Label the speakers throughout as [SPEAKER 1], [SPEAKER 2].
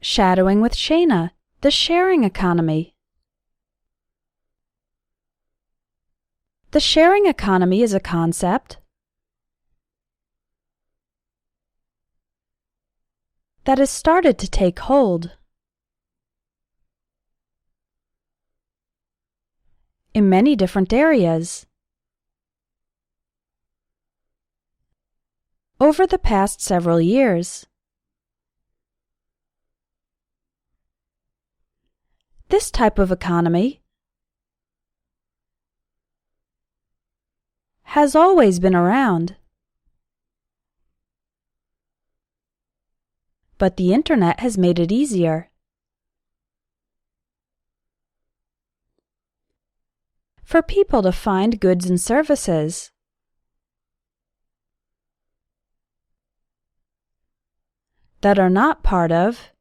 [SPEAKER 1] Shadowing with Shaynna, the sharing economy. The sharing economy is a concept that has started to take hold in many different areas. Over the past several years, this type of economy has always been around, but the Internet has made it easier for people to find goods and services that are not part of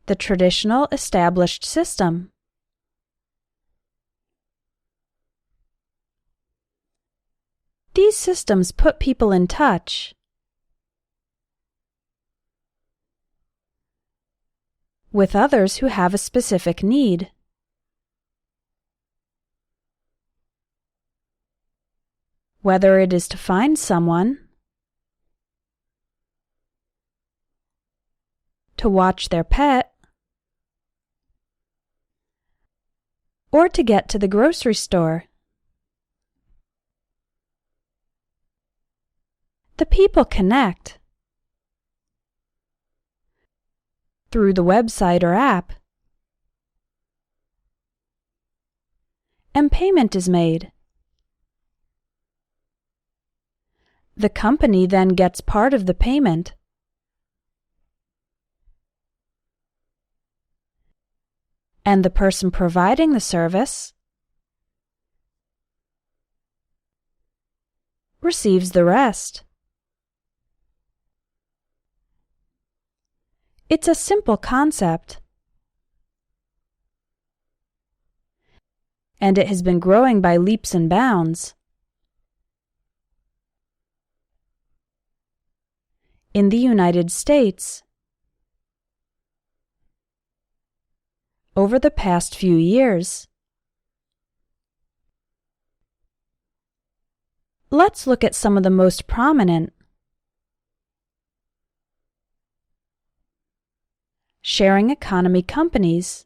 [SPEAKER 1] the traditional established system. These systems put people in touch with others who have a specific need. Whether it is to find someone, to watch their pet, or to get to the grocery store. The people connect through the website or app, and payment is made. The company then gets part of the payment, and the person providing the service receives the rest. It's a simple concept, and it has been growing by leaps and bounds. In the United States, over the past few years, let's look at some of the most prominent sharing economy companies.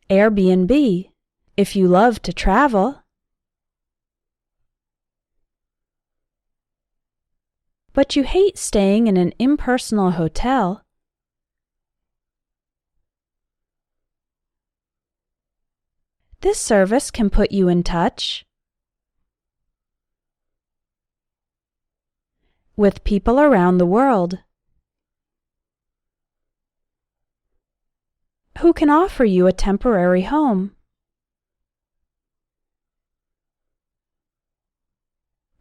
[SPEAKER 1] Airbnb, if you love to travel, but you hate staying in an impersonal hotel, this service can put you in touch with people around the world who can offer you a temporary home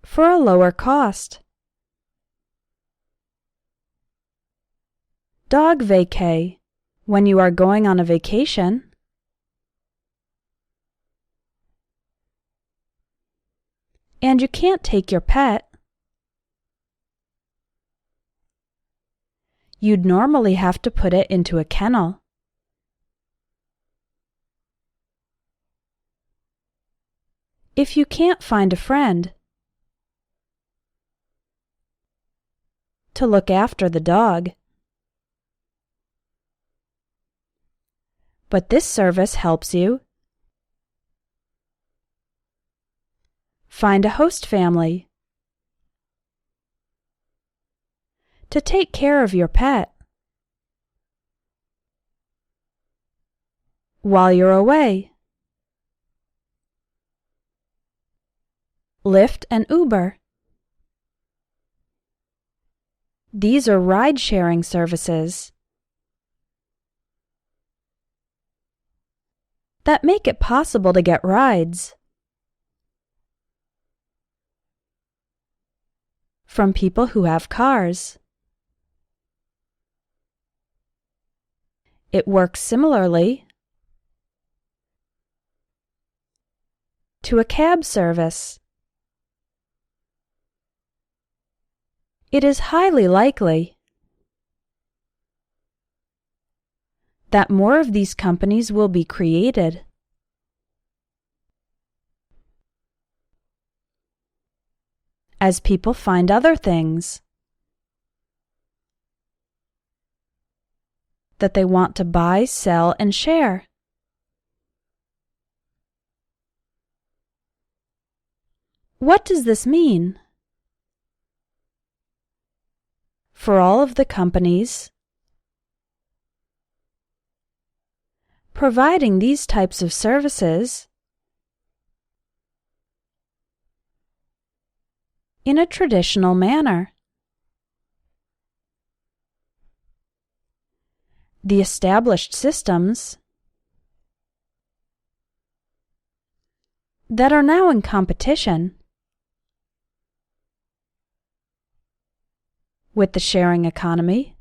[SPEAKER 1] for a lower cost. Dog vacay, when you are going on a vacation. And you can't take your pet. You'd normally have to put it into a kennel. If you can't find a friend to look after the dog. But this service helps you find a host family to take care of your pet while you're away. Lyft and Uber. These are ride-sharing services that make it possible to get rides from people who have cars. It works similarly to a cab service. It is highly likely that more of these companies will be created. As people find other things that they want to buy, sell, and share. What does this mean? For all of the companies providing these types of services in a traditional manner, the established systems that are now in competition with the sharing economy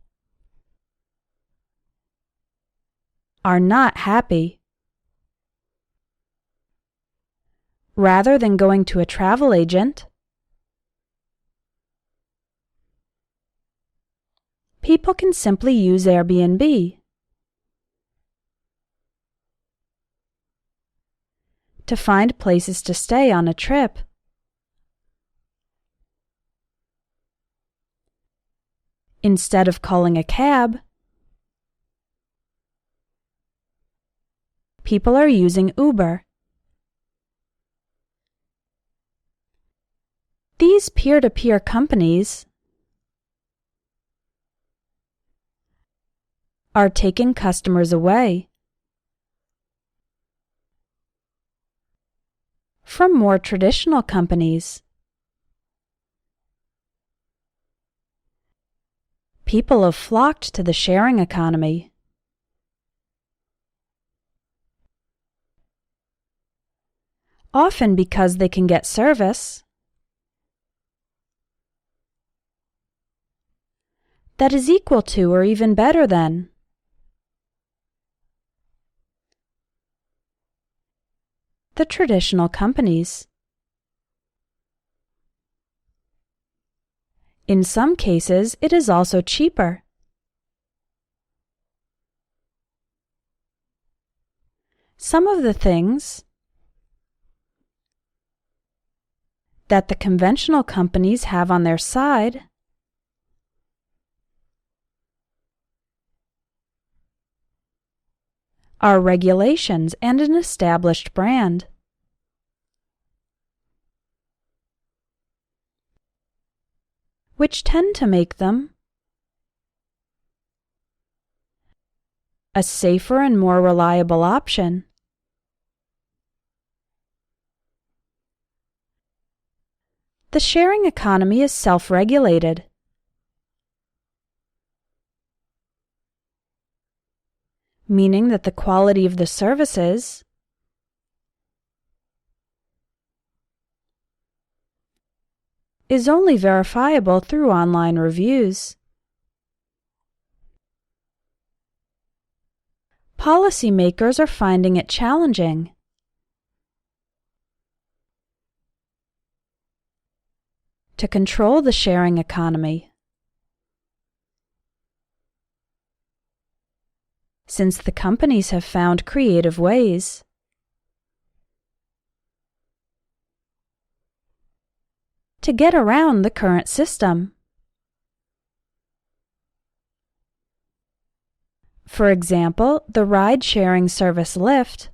[SPEAKER 1] are not happy. Rather than going to a travel agent, people can simply use Airbnb to find places to stay on a trip. Instead of calling a cab, people are using Uber. These peer-to-peer companies are taking customers away from more traditional companies. People have flocked to the sharing economy. Often because they can get service that is equal to or even better than the traditional companies. In some cases, it is also cheaper. Some of the things that the conventional companies have on their side are regulations and an established brand. Which tend to make them a safer and more reliable option. The sharing economy is self-regulated, meaning that the quality of the services is only verifiable through online reviews. Policymakers are finding it challenging to control the sharing economy, since the companies have found creative ways to get around the current system. For example, the ride-sharing service Lyft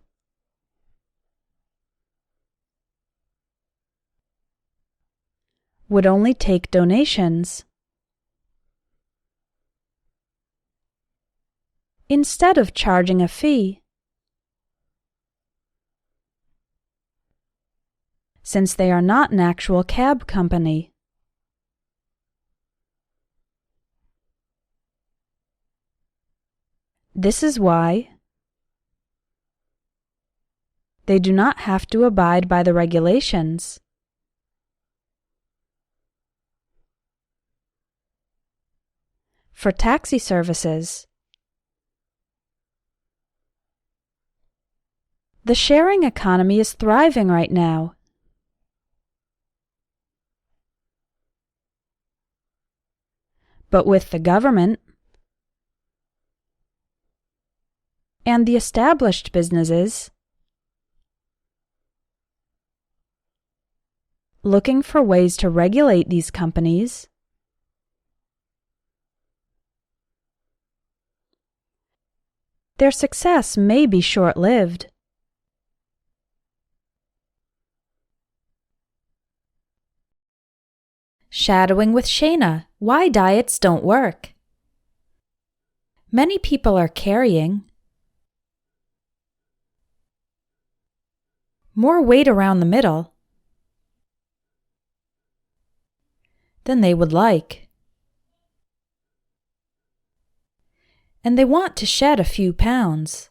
[SPEAKER 1] would only take donations instead of charging a fee, since they are not an actual cab company. This is why they do not have to abide by the regulations. For taxi services, the sharing economy is thriving right now. But with the government and the established businesses looking for ways to regulate these companies, their success may be short-lived. Shadowing with Shaynna: Why diets don't work. Many people are carrying more weight around the middle than they would like, and they want to shed a few pounds.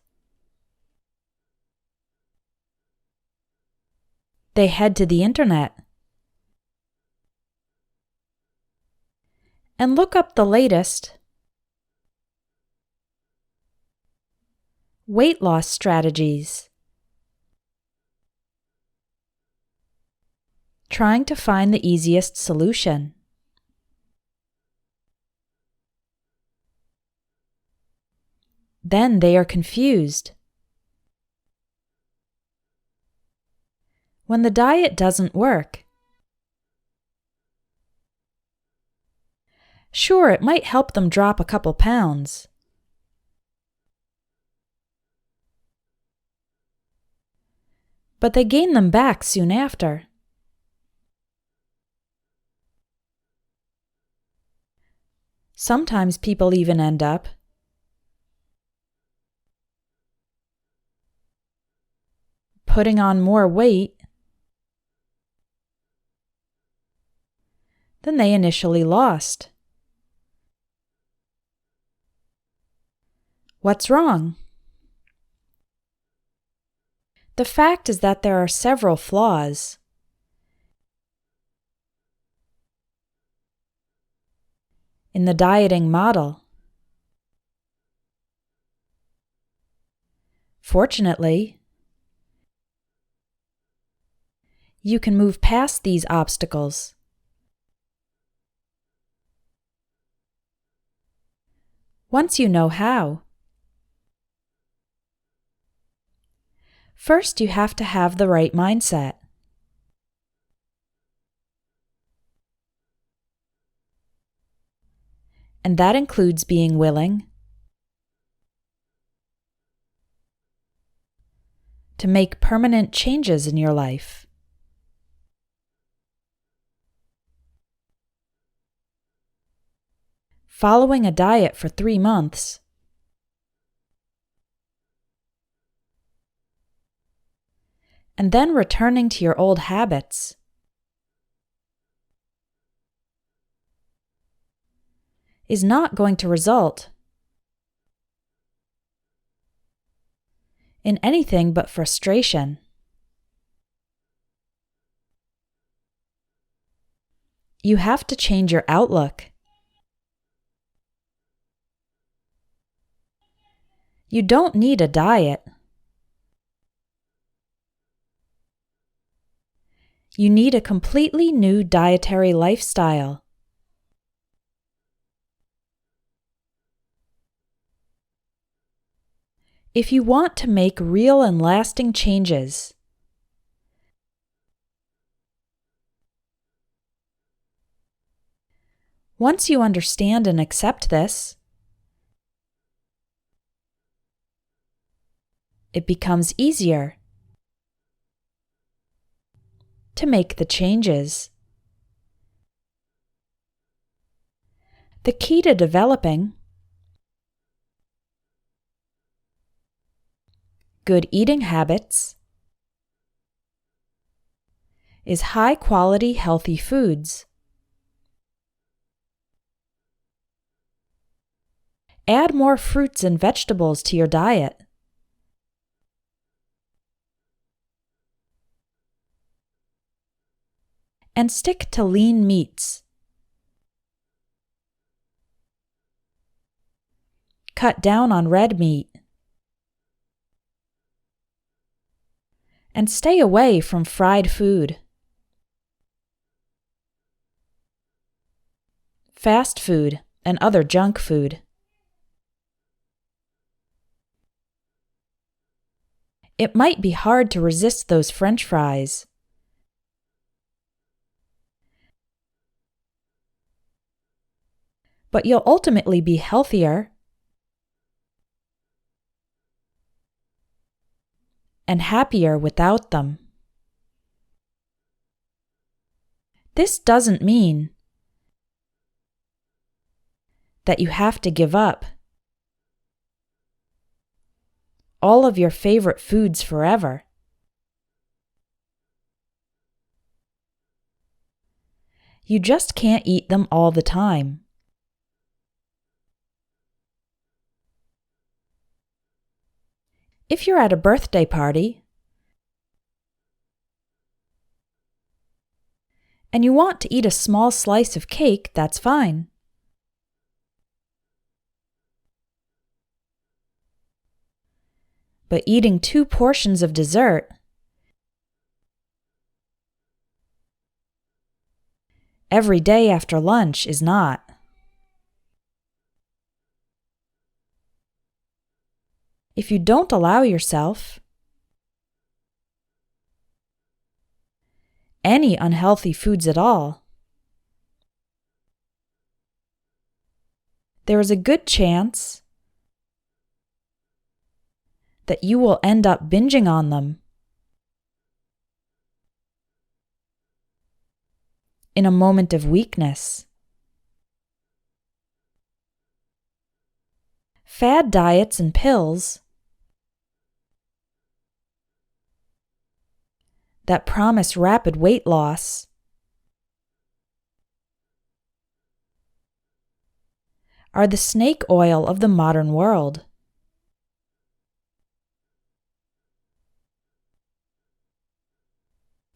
[SPEAKER 1] They head to the internet and look up the latest weight loss strategies, trying to find the easiest solution. Then they are confused. When the diet doesn't work, sure, it might help them drop a couple pounds, but they gain them back soon after. Sometimes people even end up putting on more weight than they initially lost. What's wrong? The fact is that there are several flaws in the dieting model. Fortunately, you can move past these obstacles. Once you know how. First, you have to have the right mindset. And that includes being willing to make permanent changes in your life. Following a diet for 3 months and then returning to your old habits is not going to result in anything but frustration. You have to change your outlook. You don't need a diet. You need a completely new dietary lifestyle. If you want to make real and lasting changes, once you understand and accept this, it becomes easier to make the changes. The key to developing good eating habits is high-quality, healthy foods. Add more fruits and vegetables to your diet. And stick to lean meats. Cut down on red meat. And stay away from fried food. Fast food and other junk food. It might be hard to resist those French fries. But you'll ultimately be healthier and happier without them. This doesn't mean that you have to give up all of your favorite foods forever. You just can't eat them all the time. If you're at a birthday party and you want to eat a small slice of cake, that's fine. But eating 2 portions of dessert every day after lunch is not. If you don't allow yourself any unhealthy foods at all, there is a good chance that you will end up binging on them in a moment of weakness. Fad diets and pills that promise rapid weight loss are the snake oil of the modern world.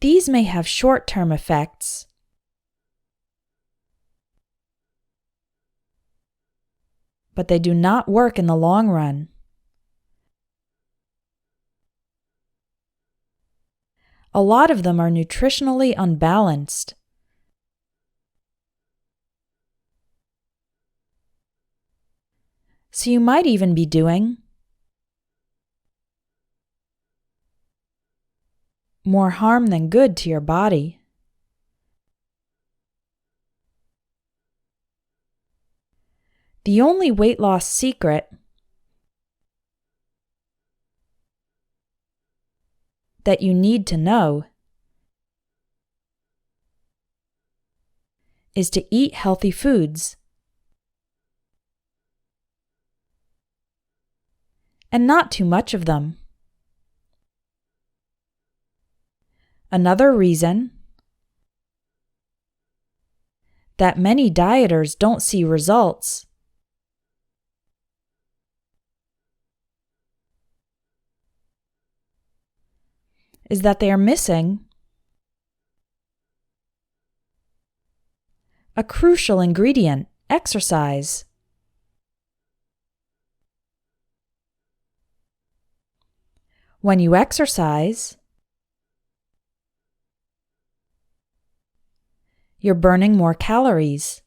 [SPEAKER 1] These may have short-term effects, but they do not work in the long run. A lot of them are nutritionally unbalanced. So you might even be doing more harm than good to your body. The only weight loss secret that you need to know is to eat healthy foods and not too much of them. Another reason that many dieters don't see results is that they are missing a crucial ingredient: exercise. When you exercise, you're burning more calories.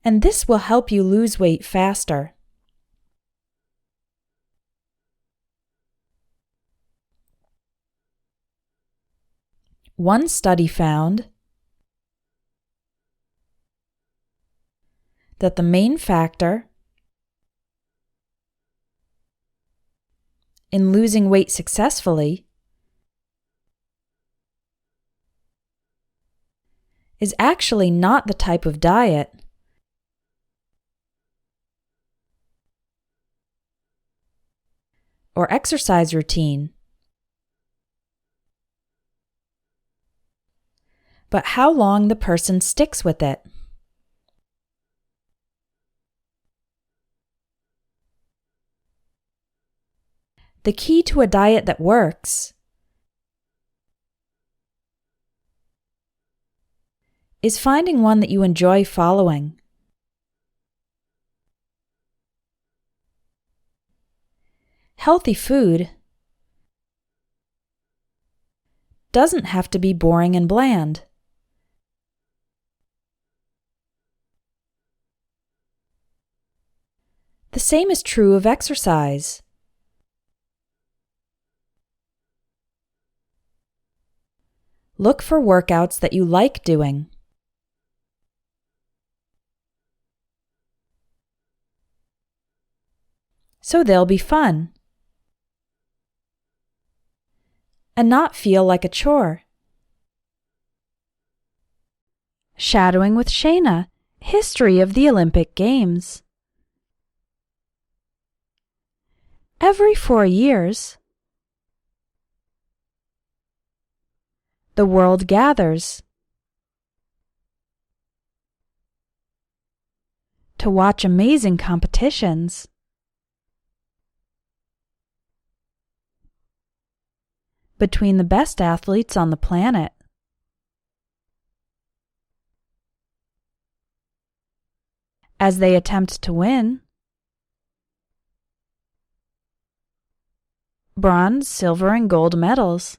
[SPEAKER 1] And this will help you lose weight faster. One study found that the main factor in losing weight successfully is actually not the type of diet or exercise routine, but how long the person sticks with it. The key to a diet that works is finding one that you enjoy following. Healthy food doesn't have to be boring and bland. same is true of exercise. Look for workouts that you like doing. So they'll be fun and not feel like a chore. Shadowing with Shaynna, History of the Olympic Games. Every 4 years, the world gathers to watch amazing competitions. Between the best athletes on the planet. As they attempt to win bronze, silver, and gold medals.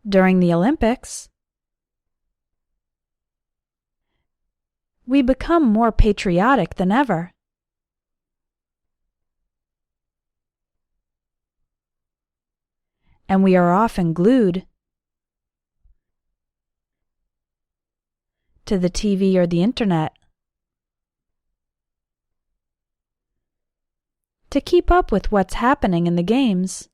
[SPEAKER 1] During the Olympics, we become more patriotic than ever. And we are often glued to the TV or the internet to keep up with what's happening in the games.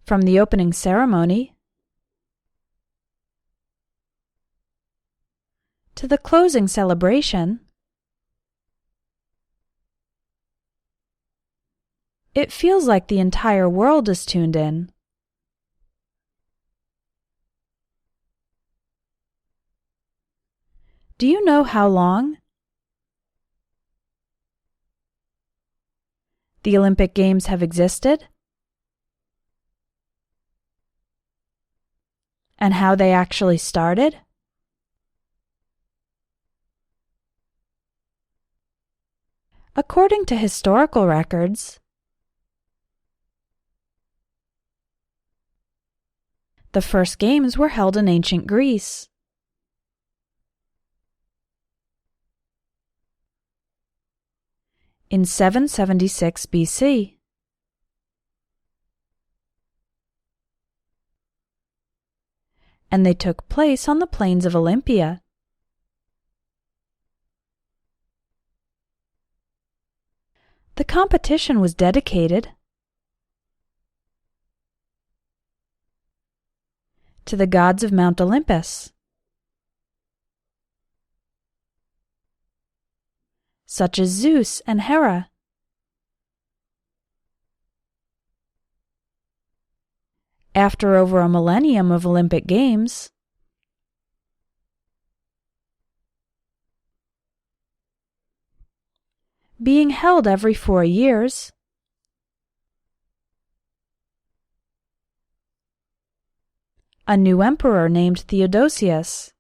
[SPEAKER 1] From the opening ceremony to the closing celebration, it feels like the entire world is tuned in. Do you know how long the Olympic Games have existed? And how they actually started? According to historical records, the first games were held in ancient Greece. In 776 BC. And they took place on the plains of Olympia. The competition was dedicated to the gods of Mount Olympus, such as Zeus and Hera. After over a millennium of Olympic Games, being held every 4 years, a new emperor named Theodosius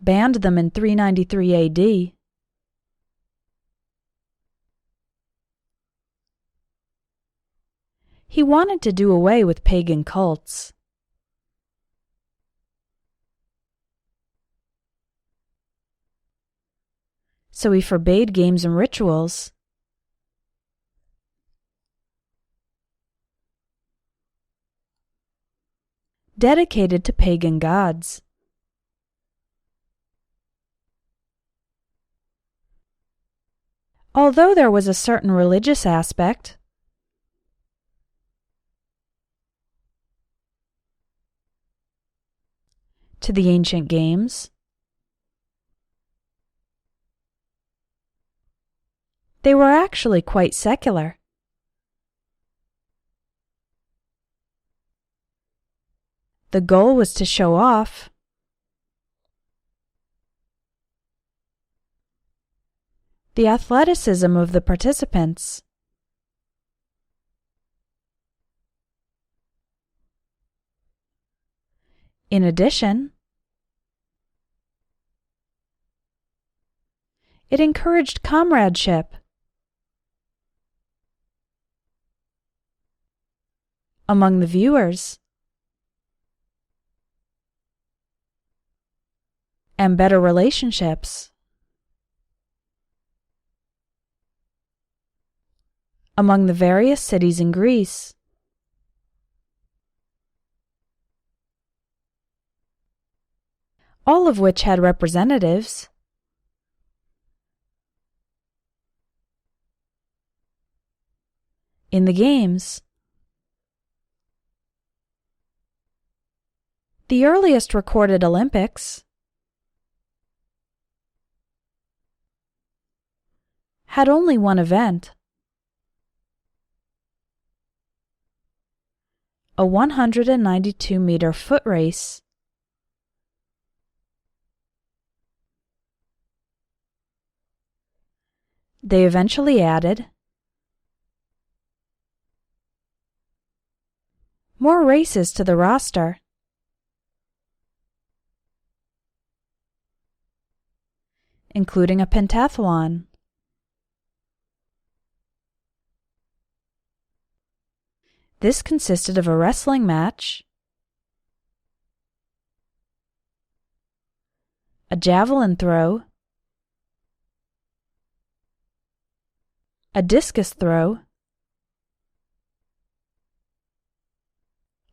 [SPEAKER 1] banned them in 393 AD. He wanted to do away with pagan cults. So he forbade games and rituals dedicated to pagan gods. Although there was a certain religious aspect to the ancient games, they were actually quite secular. The goal was to show off the athleticism of the participants. In addition, it encouraged comradeship among the viewers, and better relationships among the various cities in Greece. All of which had representatives in the games. The earliest recorded Olympics had only one event, a 192-meter foot race. They eventually added more races to the roster, including a pentathlon. This consisted of a wrestling match, a javelin throw, a discus throw,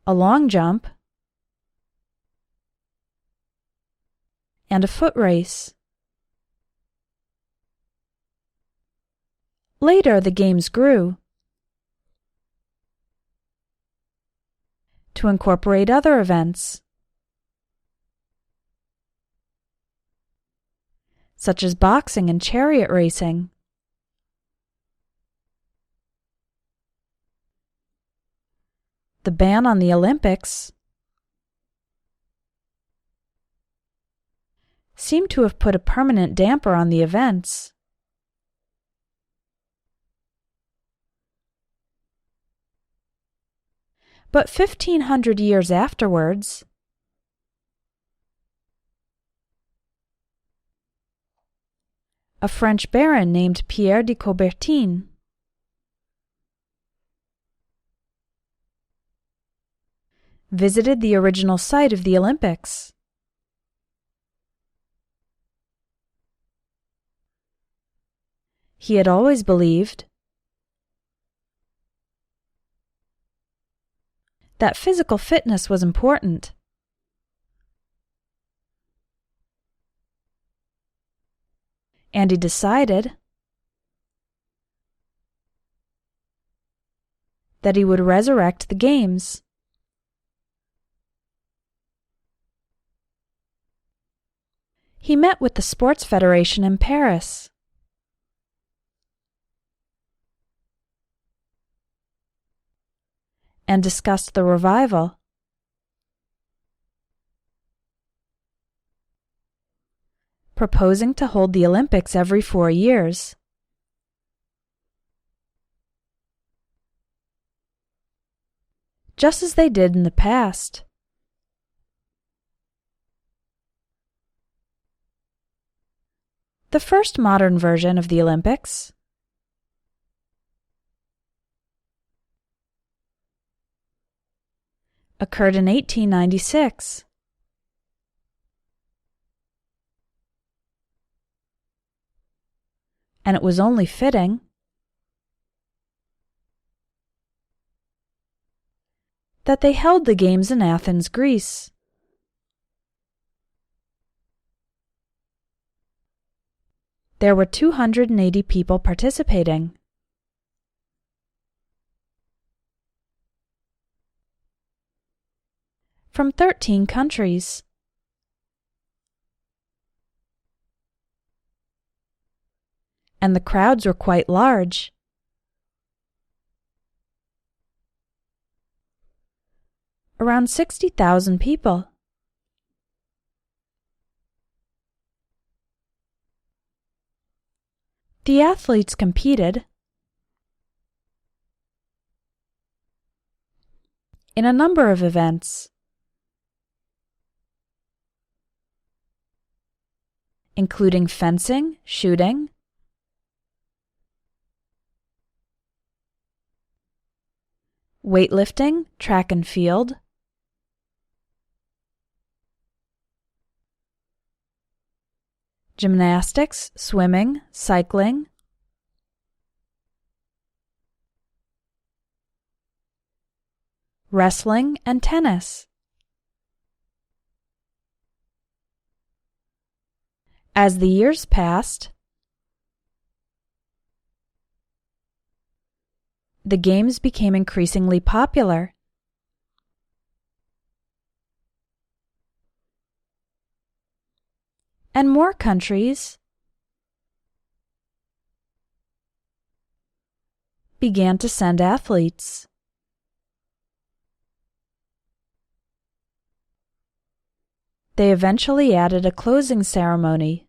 [SPEAKER 1] a long jump, and a foot race. Later, the games grew to incorporate other events, such as boxing and chariot racing. The ban on the Olympics seemed to have put a permanent damper on the events. But 1,500 years afterwards, a French baron named Pierre de Coubertin visited the original site of the Olympics. He had always believed that physical fitness was important, and he decided that he would resurrect the games. He met with the Sports Federation in Paris and discussed the revival. Proposing to hold the Olympics every 4 years. Just as they did in the past. The first modern version of the Olympics occurred in 1896. And it was only fitting that they held the games in Athens, Greece. There were 280 people participating. From 13 countries. And the crowds were quite large. Around 60,000 people. The athletes competed in a number of events, including fencing, shooting, weightlifting, track and field, gymnastics, swimming, cycling, wrestling, and tennis. As the years passed, the games became increasingly popular. And more countries began to send athletes. They eventually added a closing ceremony.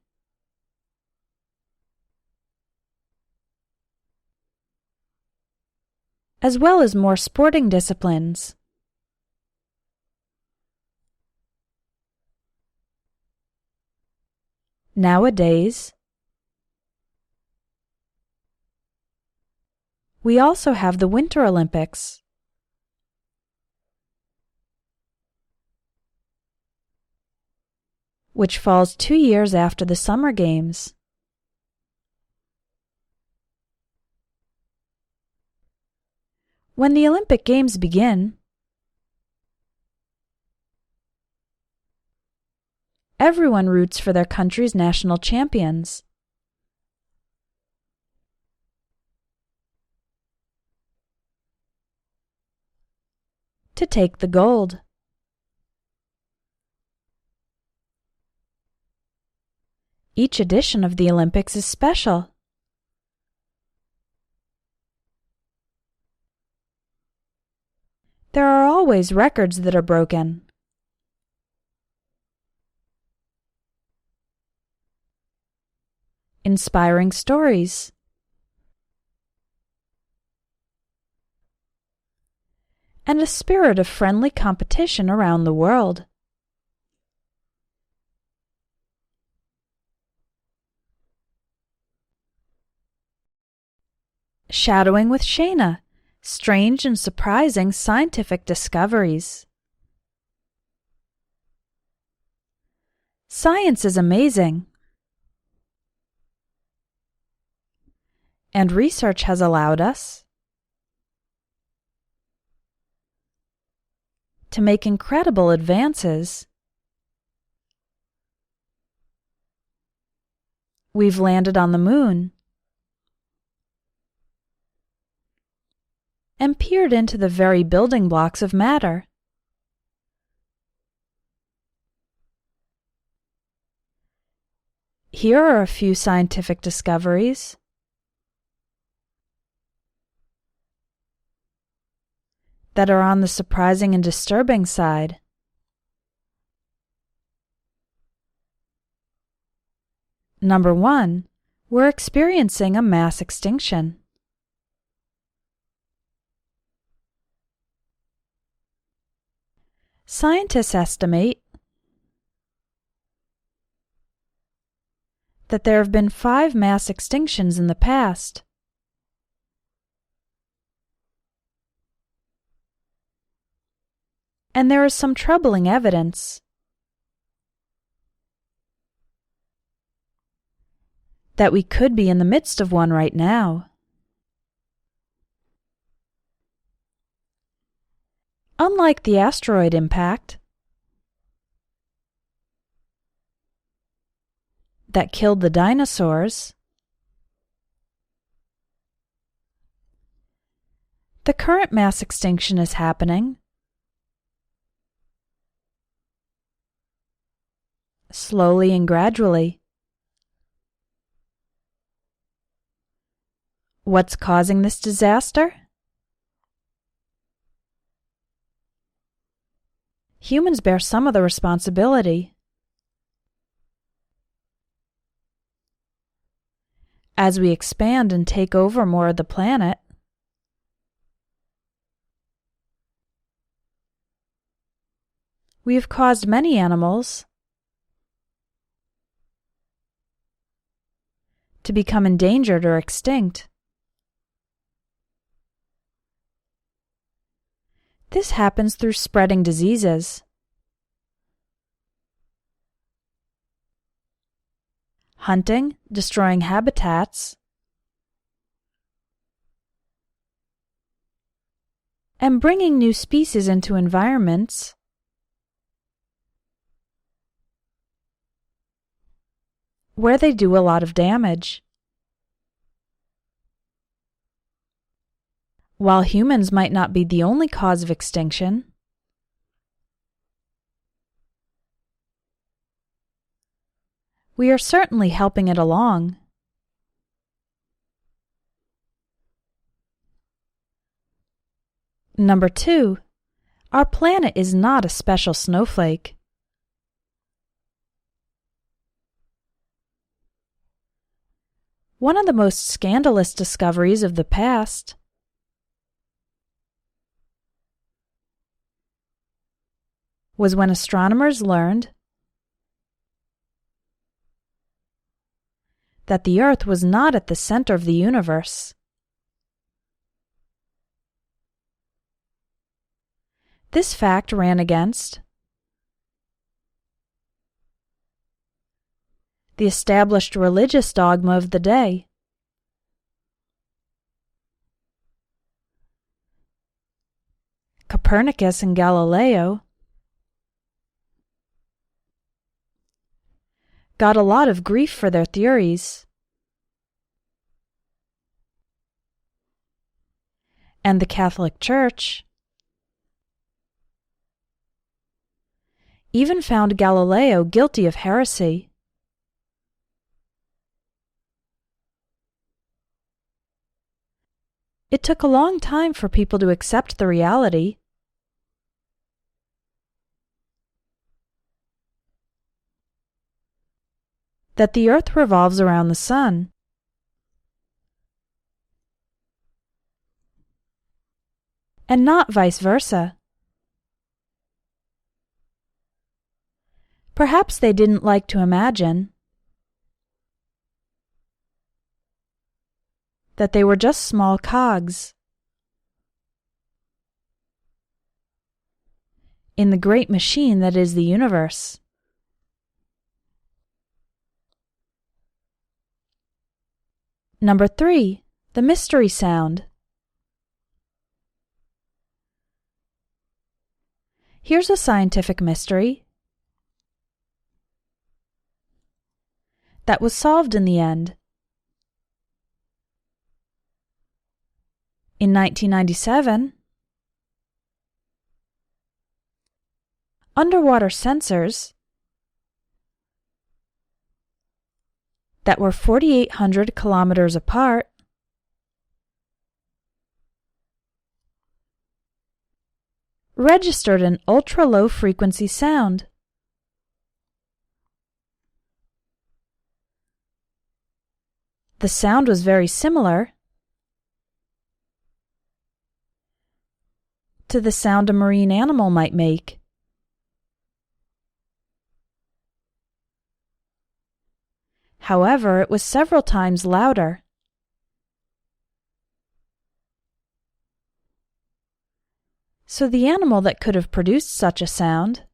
[SPEAKER 1] As well as more sporting disciplines. Nowadays, we also have the Winter Olympics. Which falls 2 years after the Summer Games. When the Olympic Games begin, everyone roots for their country's national champions. To take the gold. Each edition of the Olympics is special. There are always records that are broken. Inspiring stories. And a spirit of friendly competition around the world. Shadowing with Shaynna. Strange and surprising scientific discoveries. Science is amazing. And research has allowed us to make incredible advances. We've landed on the moon and peered into the very building blocks of matter. Here are a few scientific discoveries. That are on the surprising and disturbing side. Number 1, we're experiencing a mass extinction. Scientists estimate that there have been 5 mass extinctions in the past. And there is some troubling evidence that we could be in the midst of one right now. Unlike the asteroid impact that killed the dinosaurs, the current mass extinction is happening slowly and gradually. What's causing this disaster? Humans bear some of the responsibility. As we expand and take over more of the planet, we have caused many animals to become endangered or extinct. This happens through spreading diseases, hunting, destroying habitats, and bringing new species into environments where they do a lot of damage. While humans might not be the only cause of extinction, we are certainly helping it along. Number 2, our planet is not a special snowflake. One of the most scandalous discoveries of the past was when astronomers learned that the Earth was not at the center of the universe. This fact ran against the established religious dogma of the day. Copernicus and Galileo got a lot of grief for their theories, and the Catholic Church even found Galileo guilty of heresy. It took a long time for people to accept the reality that the Earth revolves around the Sun. And not vice versa. Perhaps they didn't like to imagine that they were just small cogs in the great machine that is the universe. Number 3, the mystery sound. Here's a scientific mystery that was solved in the end. In 1997, underwater sensors that were 4,800 kilometers apart registered an ultra-low frequency sound. The sound was very similar to the sound a marine animal might make. However, it was several times louder. So the animal that could have produced such a sound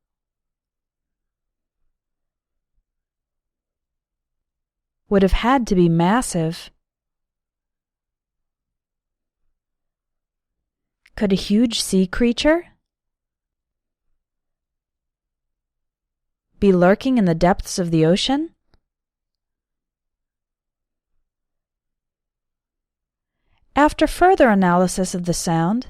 [SPEAKER 1] would have had to be massive. Could a huge sea creature be lurking in the depths of the ocean? After further analysis of the sound,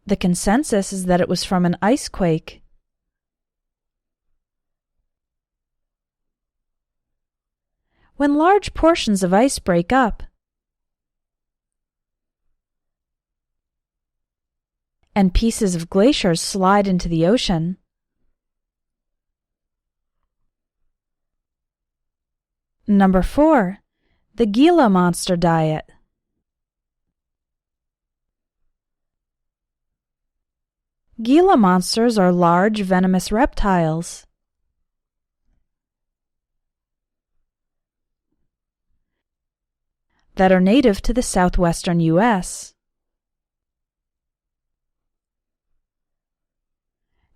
[SPEAKER 1] the consensus is that it was from an ice quake. When large portions of ice break up and pieces of glaciers slide into the ocean, Number 4, the Gila monster diet. Gila monsters are large, venomous reptiles. that are native to the southwestern U.S.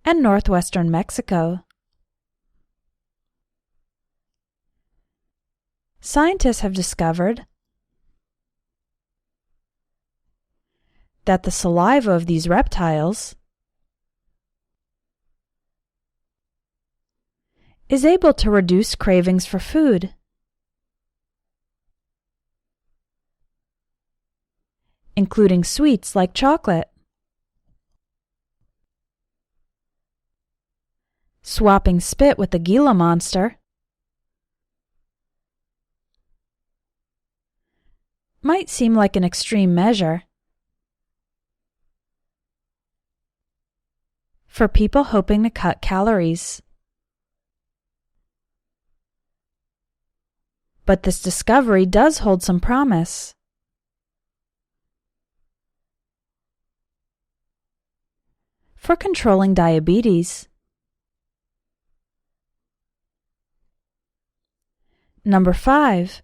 [SPEAKER 1] and northwestern Mexico. Scientists have discovered that the saliva of these reptiles is able to reduce cravings for food, including sweets like chocolate. Swapping spit with the Gila monster might seem like an extreme measure for people hoping to cut calories. But this discovery does hold some promise. For controlling diabetes. Number 5.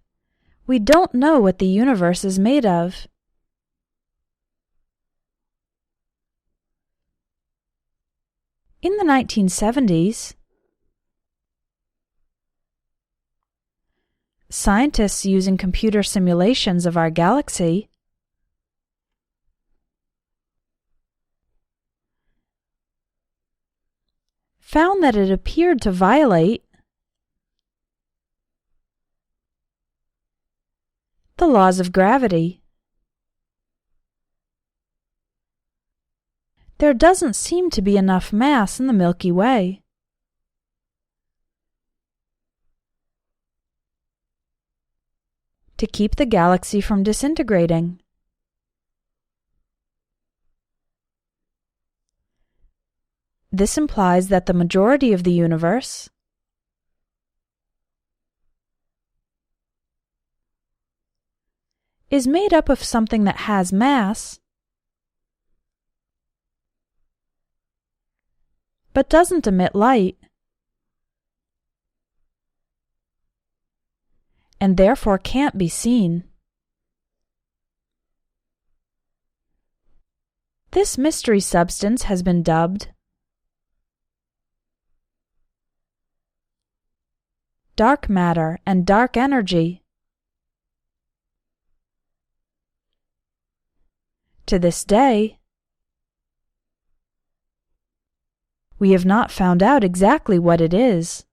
[SPEAKER 1] We don't know what the universe is made of. In the 1970s, scientists using computer simulations of our galaxy found that it appeared to violate the laws of gravity. There doesn't seem to be enough mass in the Milky Way to keep the galaxy from disintegrating. This implies that the majority of the universe is made up of something that has mass but doesn't emit light, and therefore can't be seen. This mystery substance has been dubbed dark matter and dark energy. To this day, we have not found out exactly what it is.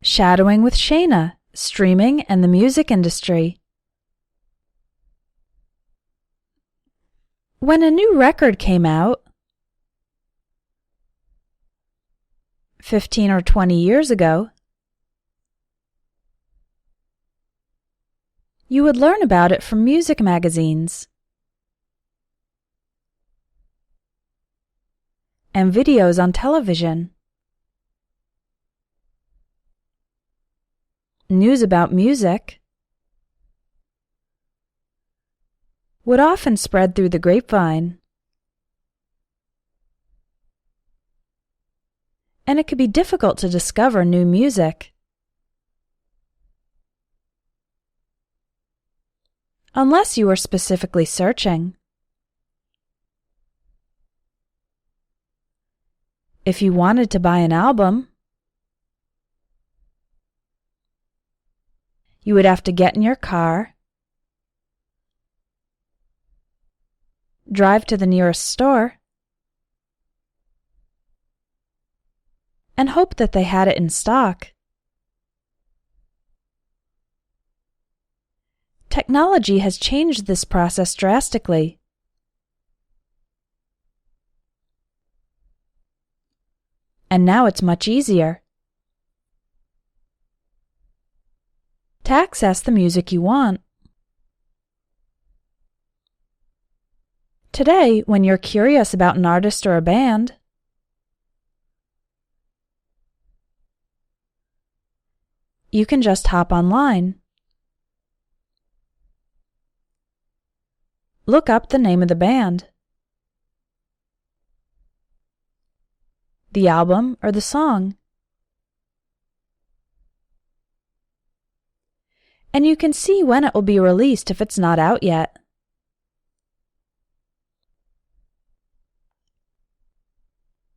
[SPEAKER 1] Shadowing with Shaynna, streaming and the music industry. When a new record came out 15 or 20 years ago, you would learn about it from music magazines and videos on television. News about music would often spread through the grapevine, and it could be difficult to discover new music unless you were specifically searching. If you wanted to buy an album, you would have to get in your car, drive to the nearest store, and hope that they had it in stock. Technology has changed this process drastically. And now it's much easier to access the music you want. Today, when you're curious about an artist or a band, you can just hop online, look up the name of the band, the album or the song, and you can see when it will be released if it's not out yet.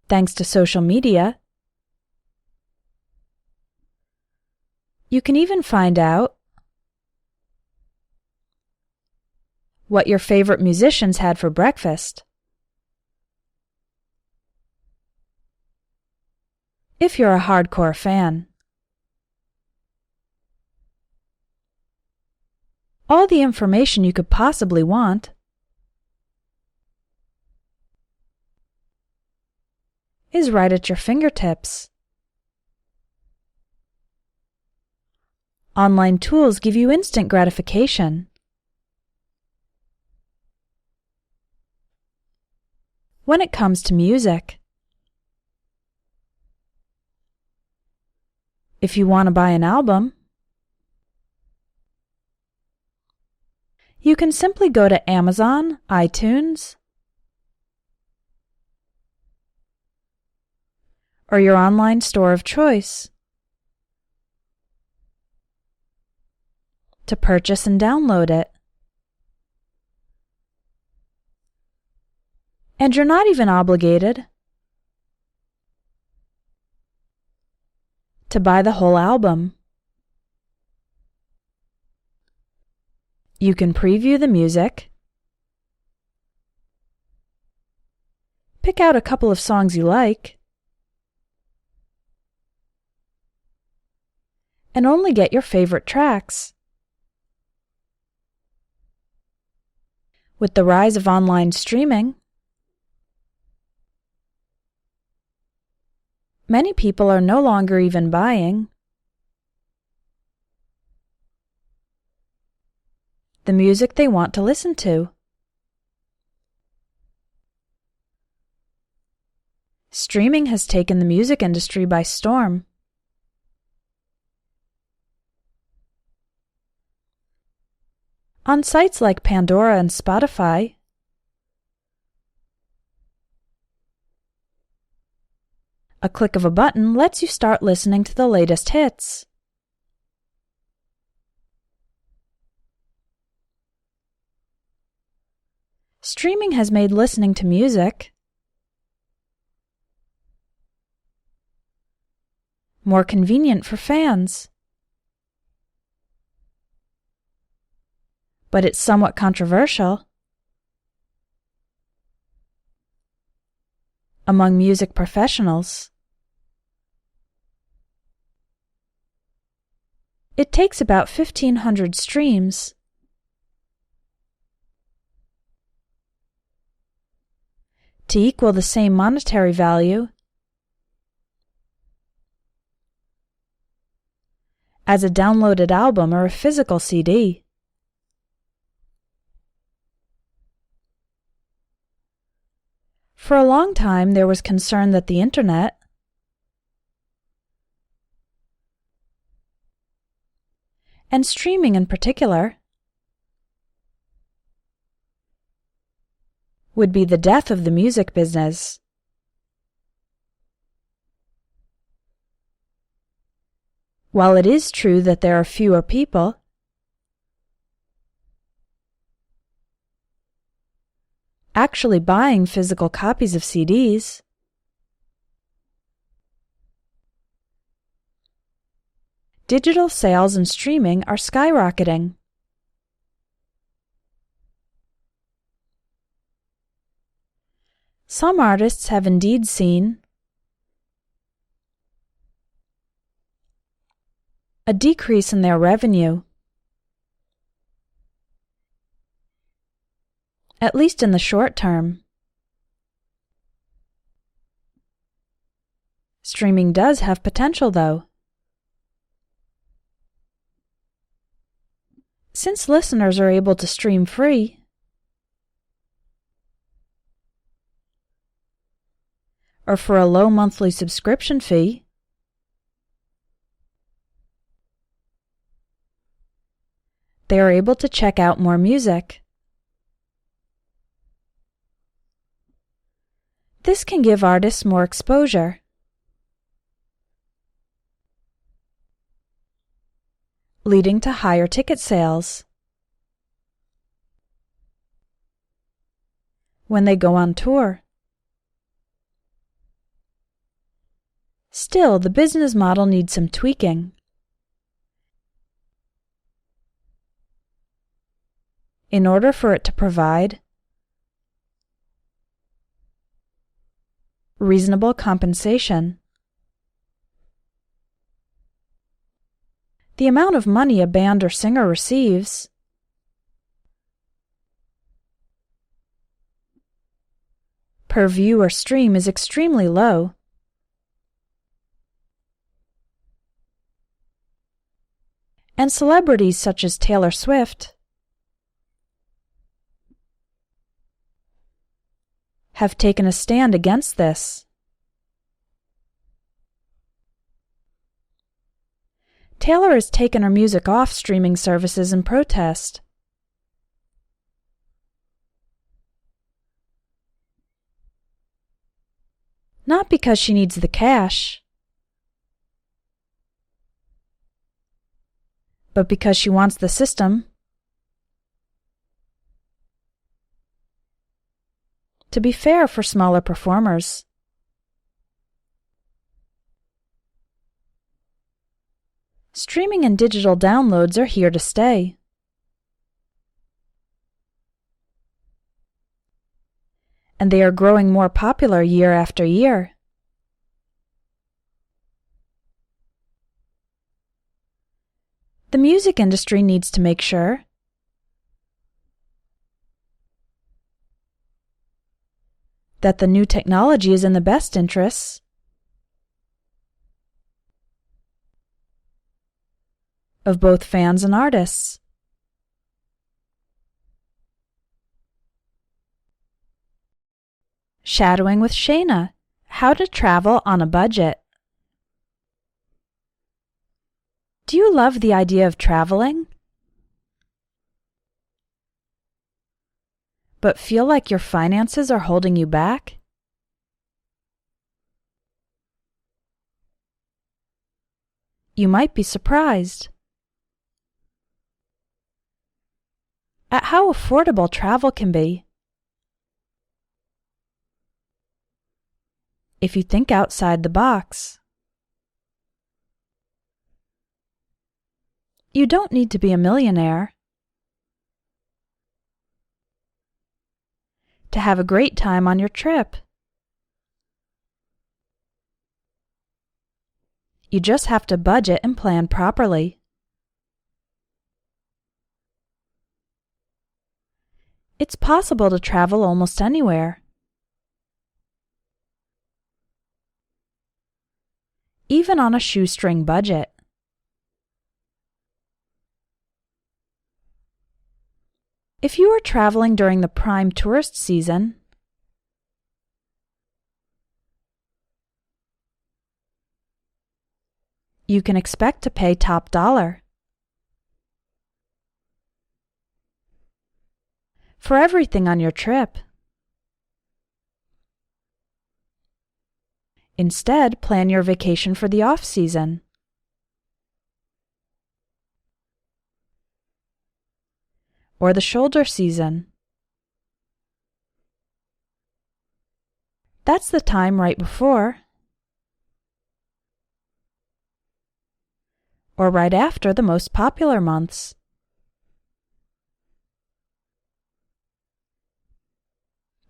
[SPEAKER 1] Thanks to social media, you can even find out what your favorite musicians had for breakfast. If you're a hardcore fan. All the information you could possibly want is right at your fingertips. Online tools give you instant gratification. When it comes to music, if you want to buy an album, you can simply go to Amazon, iTunes, or your online store of choice to purchase and download it. And you're not even obligated to buy the whole album. You can preview the music, pick out a couple of songs you like, and only get your favorite tracks. With the rise of online streaming, many people are no longer even buying the music they want to listen to. Streaming has taken the music industry by storm. On sites like Pandora and Spotify, a click of a button lets you start listening to the latest hits. Streaming has made listening to music more convenient for fans. But it's somewhat controversial among music professionals. It takes about 1,500 streams to equal the same monetary value as a downloaded album or a physical CD. For a long time, there was concern that the Internet and streaming in particular would be the death of the music business. While it is true that there are fewer people actually buying physical copies of CDs, digital sales and streaming are skyrocketing. Some artists have indeed seen a decrease in their revenue, at least in the short term. Streaming does have potential, though. Since listeners are able to stream free, or for a low monthly subscription fee, they are able to check out more music. This can give artists more exposure, leading to higher ticket sales. When they go on tour. Still, the business model needs some tweaking. In order for it to provide reasonable compensation. The amount of money a band or singer receives per view or stream is extremely low. And celebrities such as Taylor Swift have taken a stand against this. Taylor has taken her music off streaming services in protest. Not because she needs the cash, but because she wants the system to be fair for smaller performers. Streaming and digital downloads are here to stay. And they are growing more popular year after year. The music industry needs to make sure that the new technology is in the best interests of both fans and artists. Shadowing with Shaynna: How to travel on a budget. Do you love the idea of traveling, but feel like your finances are holding you back? You might be surprised at how affordable travel can be if you think outside the box. You don't need to be a millionaire to have a great time on your trip. You just have to budget and plan properly. It's possible to travel almost anywhere. Even on a shoestring budget. If you are traveling during the prime tourist season, you can expect to pay top dollar for everything on your trip. Instead, plan your vacation for the off-season. Or the shoulder season. That's the time right before or right after the most popular months.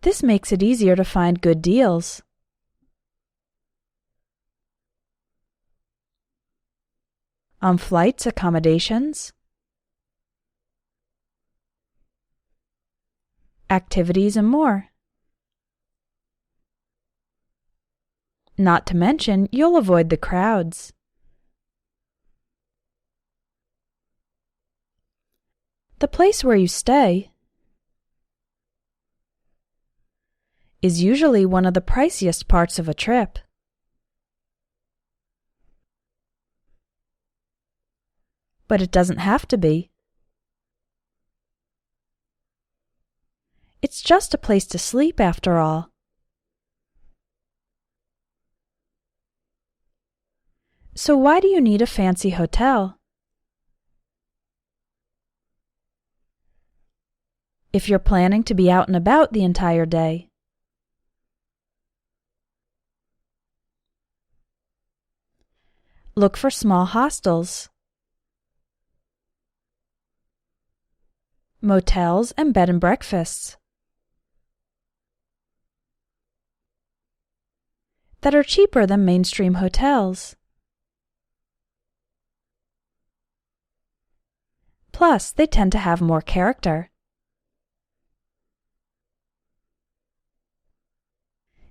[SPEAKER 1] This makes it easier to find good deals. On flights, accommodations, activities, and more. Not to mention, you'll avoid the crowds. The place where you stay is usually one of the priciest parts of a trip. But it doesn't have to be. It's just a place to sleep, after all. So why do you need a fancy hotel? if you're planning to be out and about the entire day. Look for small hostels, motels, and bed and breakfasts that are cheaper than mainstream hotels. Plus, they tend to have more character.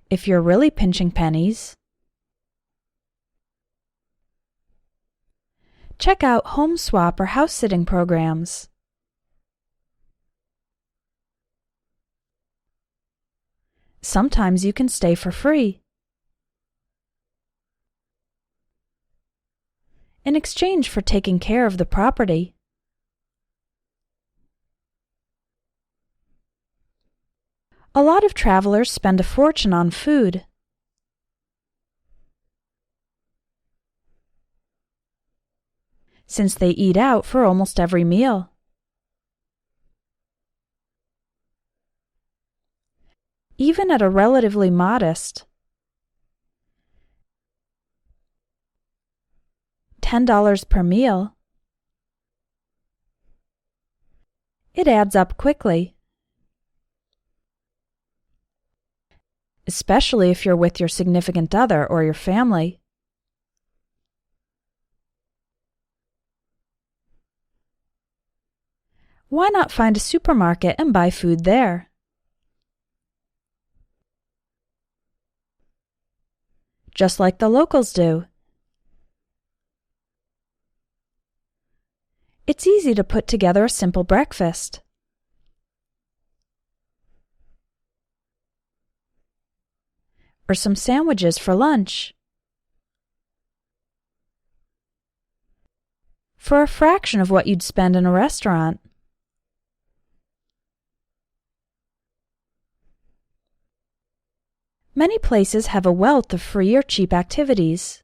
[SPEAKER 1] If you're really pinching pennies, check out home swap or house sitting programs. Sometimes you can stay for free in exchange for taking care of the property. A lot of travelers spend a fortune on food. Since they eat out for almost every meal. Even at a relatively modest $10 per meal, it adds up quickly. Especially if you're with your significant other or your family. Why not find a supermarket and buy food there? Just like the locals do. It's easy to put together a simple breakfast. Or some sandwiches for lunch. For a fraction of what you'd spend in a restaurant. Many places have a wealth of free or cheap activities.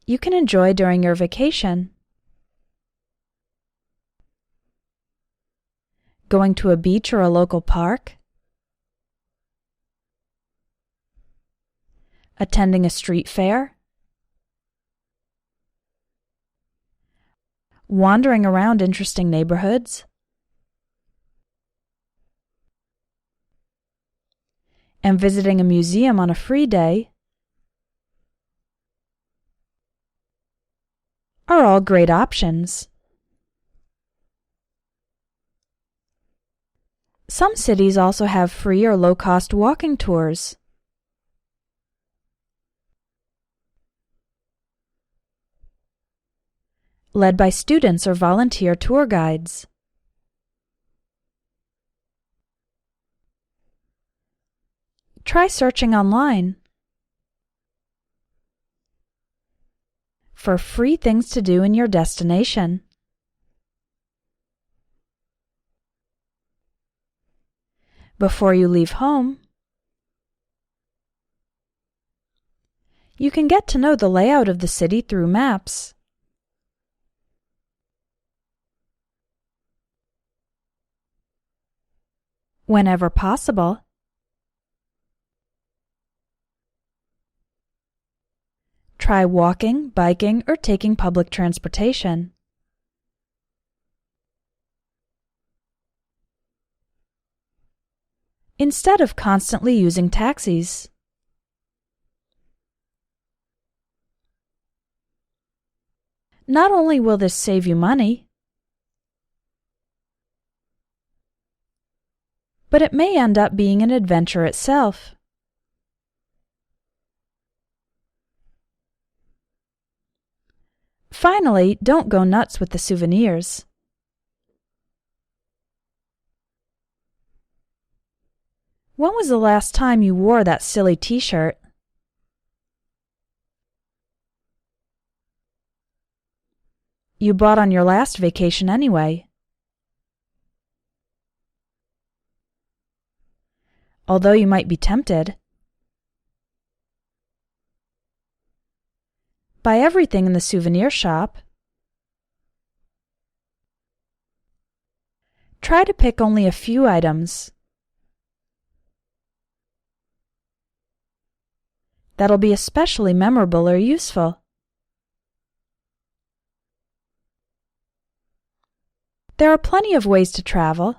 [SPEAKER 1] You can enjoy during your vacation. Going to a beach or a local park. Attending a street fair. Wandering around interesting neighborhoods. And visiting a museum on a free day are all great options. Some cities also have free or low-cost walking tours. Led by students or volunteer tour guides. Try searching online for free things to do in your destination. Before you leave home, you can get to know the layout of the city through maps. Whenever possible, try walking, biking, or taking public transportation. Instead of constantly using taxis. Not only will this save you money, but it may end up being an adventure itself. Finally, don't go nuts with the souvenirs. When was the last time you wore that silly t-shirt? You bought on your last vacation anyway. Although you might be tempted. Buy everything in the souvenir shop. Try to pick only a few items. That'll be especially memorable or useful. There are plenty of ways to travel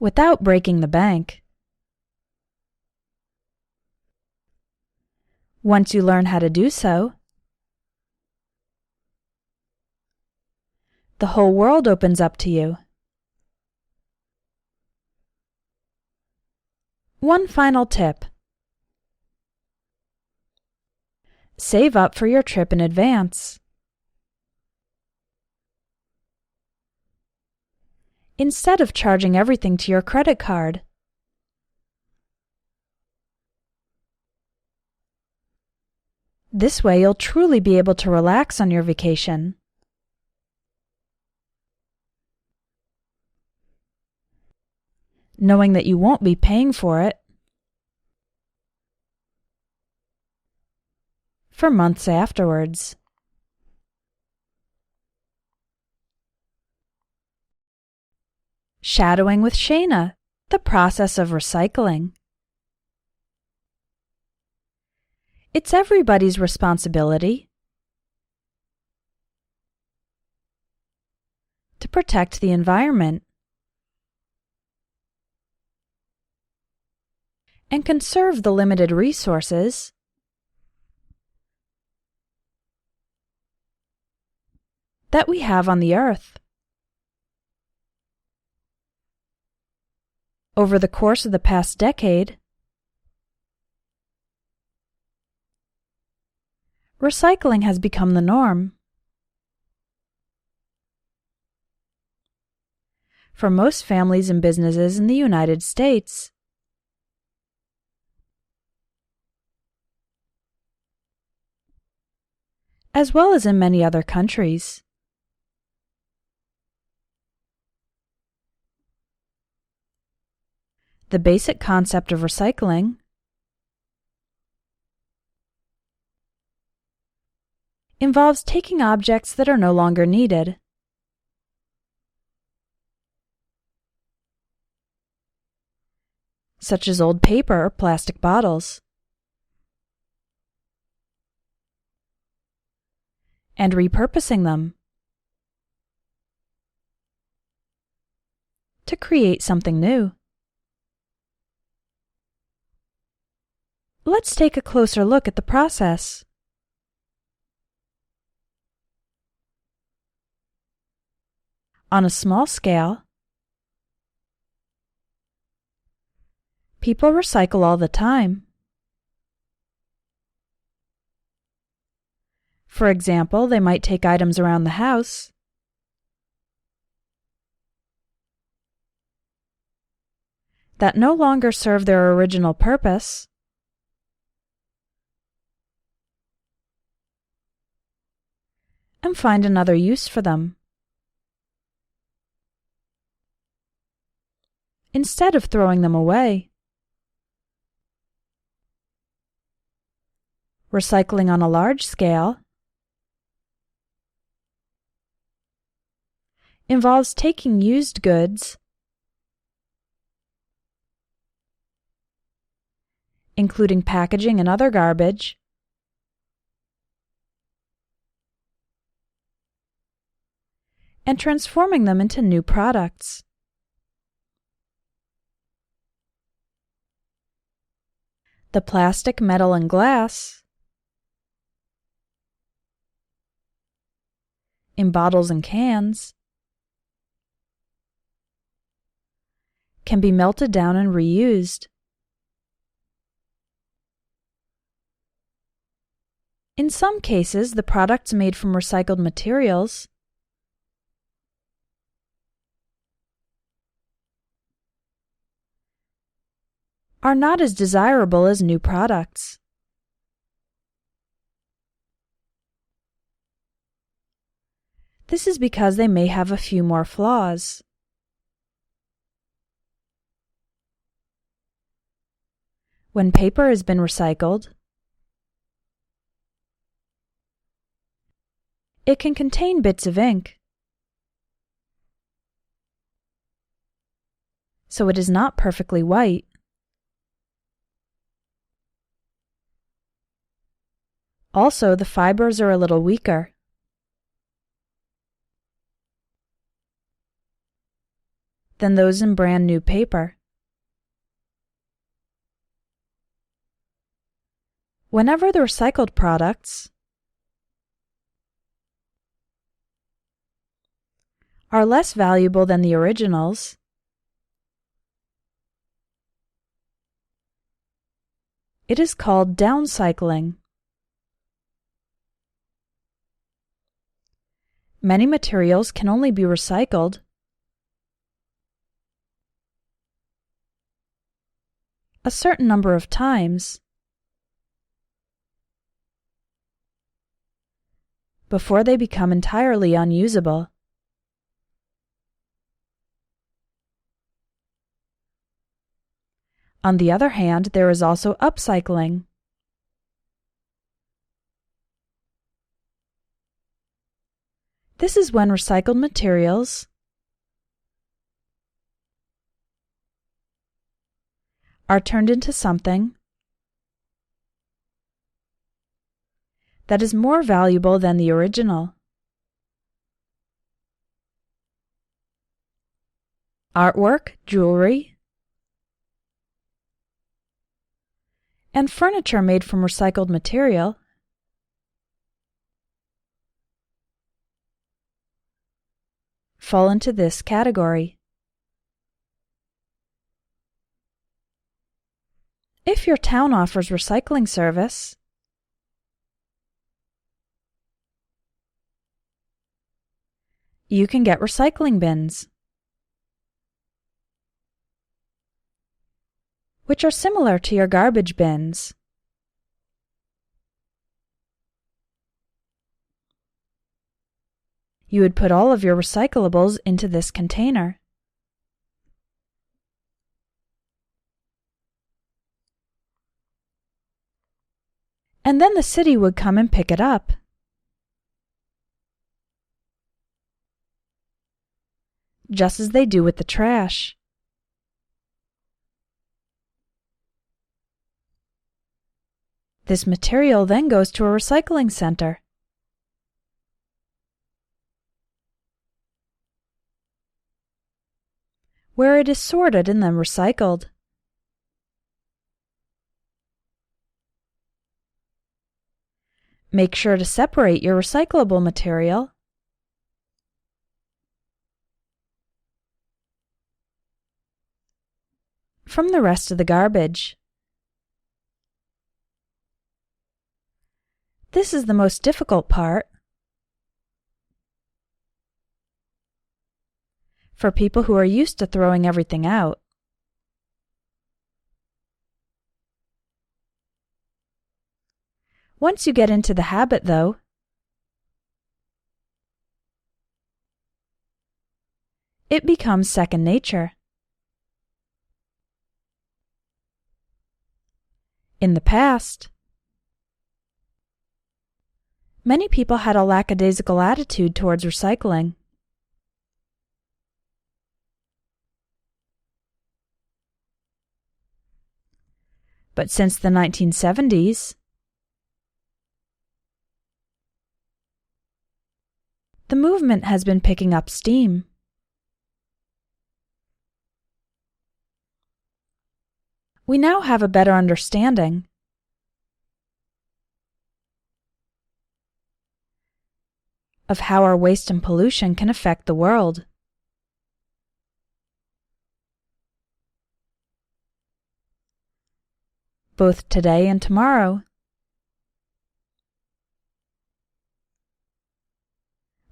[SPEAKER 1] without breaking the bank. Once you learn how to do so, the whole world opens up to you. One final tip. Save up for your trip in advance. Instead of charging everything to your credit card. This way you'll truly be able to relax on your vacation. Knowing that you won't be paying for it for months afterwards. Shadowing with Shaynna, the process of recycling. It's everybody's responsibility to protect the environment and conserve the limited resources that we have on the earth. Over the course of the past decade, recycling has become the norm. For most families and businesses in the United States, as well as in many other countries. The basic concept of recycling involves taking objects that are no longer needed, such as old paper or plastic bottles, and repurposing them to create something new. Let's take a closer look at the process. On a small scale, people recycle all the time. For example, they might take items around the house that no longer serve their original purpose and find another use for them. Instead of throwing them away. Recycling on a large scale involves taking used goods, including packaging and other garbage, and transforming them into new products. The plastic, metal, and glass in bottles and cans can be melted down and reused. In some cases, the products made from recycled materials are not as desirable as new products. This is because they may have a few more flaws. When paper has been recycled, it can contain bits of ink so it is not perfectly white. Also, the fibers are a little weaker. Than those in brand new paper. Whenever the recycled products are less valuable than the originals, it is called downcycling. Many materials can only be recycled a certain number of times before they become entirely unusable. On the other hand, there is also upcycling. This is when recycled materials are turned into something that is more valuable than the original. Artwork, jewelry, and furniture made from recycled material fall into this category. If your town offers recycling service, you can get recycling bins, which are similar to your garbage bins. You would put all of your recyclables into this container. And then the city would come and pick it up. Just as they do with the trash. This material then goes to a recycling center. Where it is sorted and then recycled. Make sure to separate your recyclable material from the rest of the garbage. This is the most difficult part for people who are used to throwing everything out. Once you get into the habit, though, it becomes second nature. In the past, many people had a lackadaisical attitude towards recycling. But since the 1970s, the movement has been picking up steam. We now have a better understanding of how our waste and pollution can affect the world. Both today and tomorrow.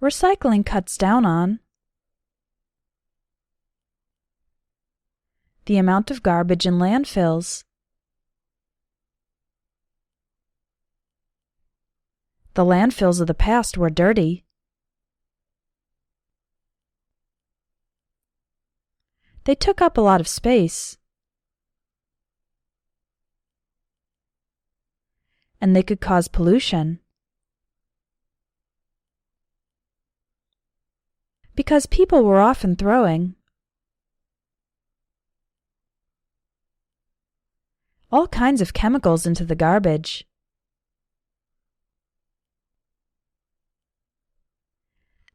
[SPEAKER 1] Recycling cuts down on the amount of garbage in landfills. The landfills of the past were dirty. They took up a lot of space. And they could cause pollution. Because people were often throwing all kinds of chemicals into the garbage.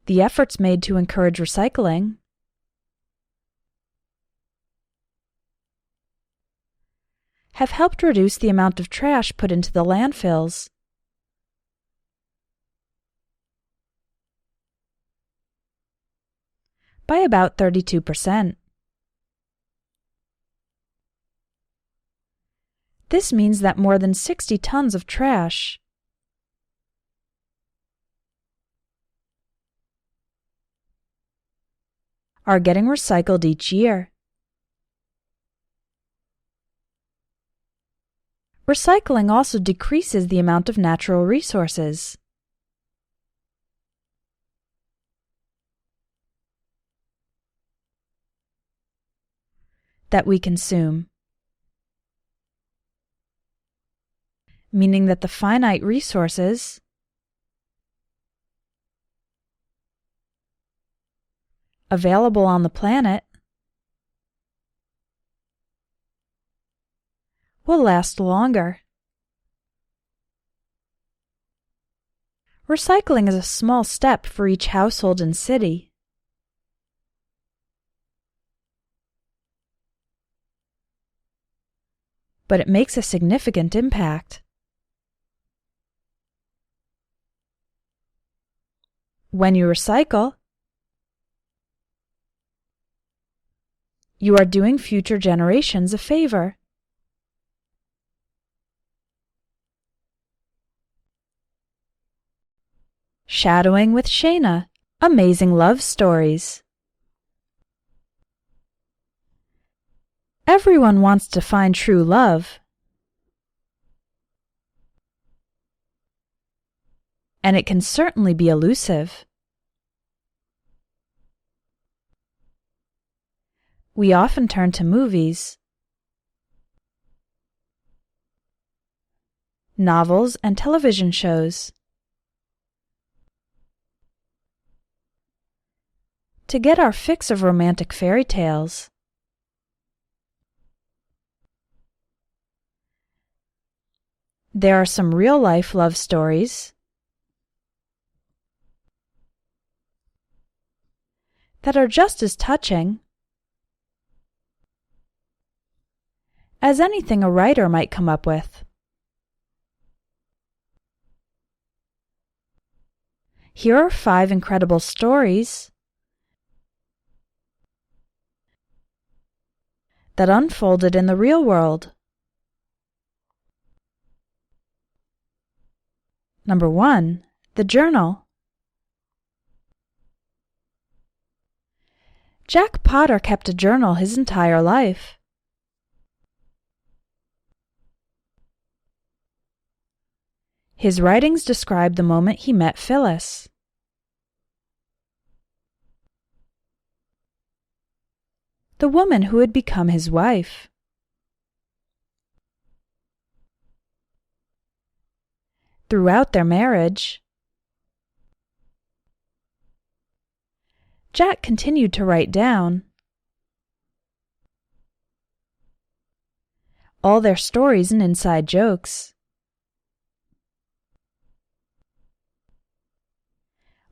[SPEAKER 1] The efforts made to encourage recycling have helped reduce the amount of trash put into the landfills. By about 32%. This means that more than 60 tons of trash are getting recycled each year. Recycling also decreases the amount of natural resources. That we consume, meaning that the finite resources available on the planet will last longer. Recycling is a small step for each household and city. But it makes a significant impact. When you recycle, you are doing future generations a favor. Shadowing with Shaynna. Amazing love stories. Everyone wants to find true love. And it can certainly be elusive. We often turn to movies, novels, and television shows to get our fix of romantic fairy tales. There are some real-life love stories that are just as touching as anything a writer might come up with. Here are 5 incredible stories that unfolded in the real world. Number 1. The Journal. Jack Potter kept a journal his entire life. His writings describe the moment he met Phyllis. The woman who had become his wife. Throughout their marriage, Jack continued to write down all their stories and inside jokes.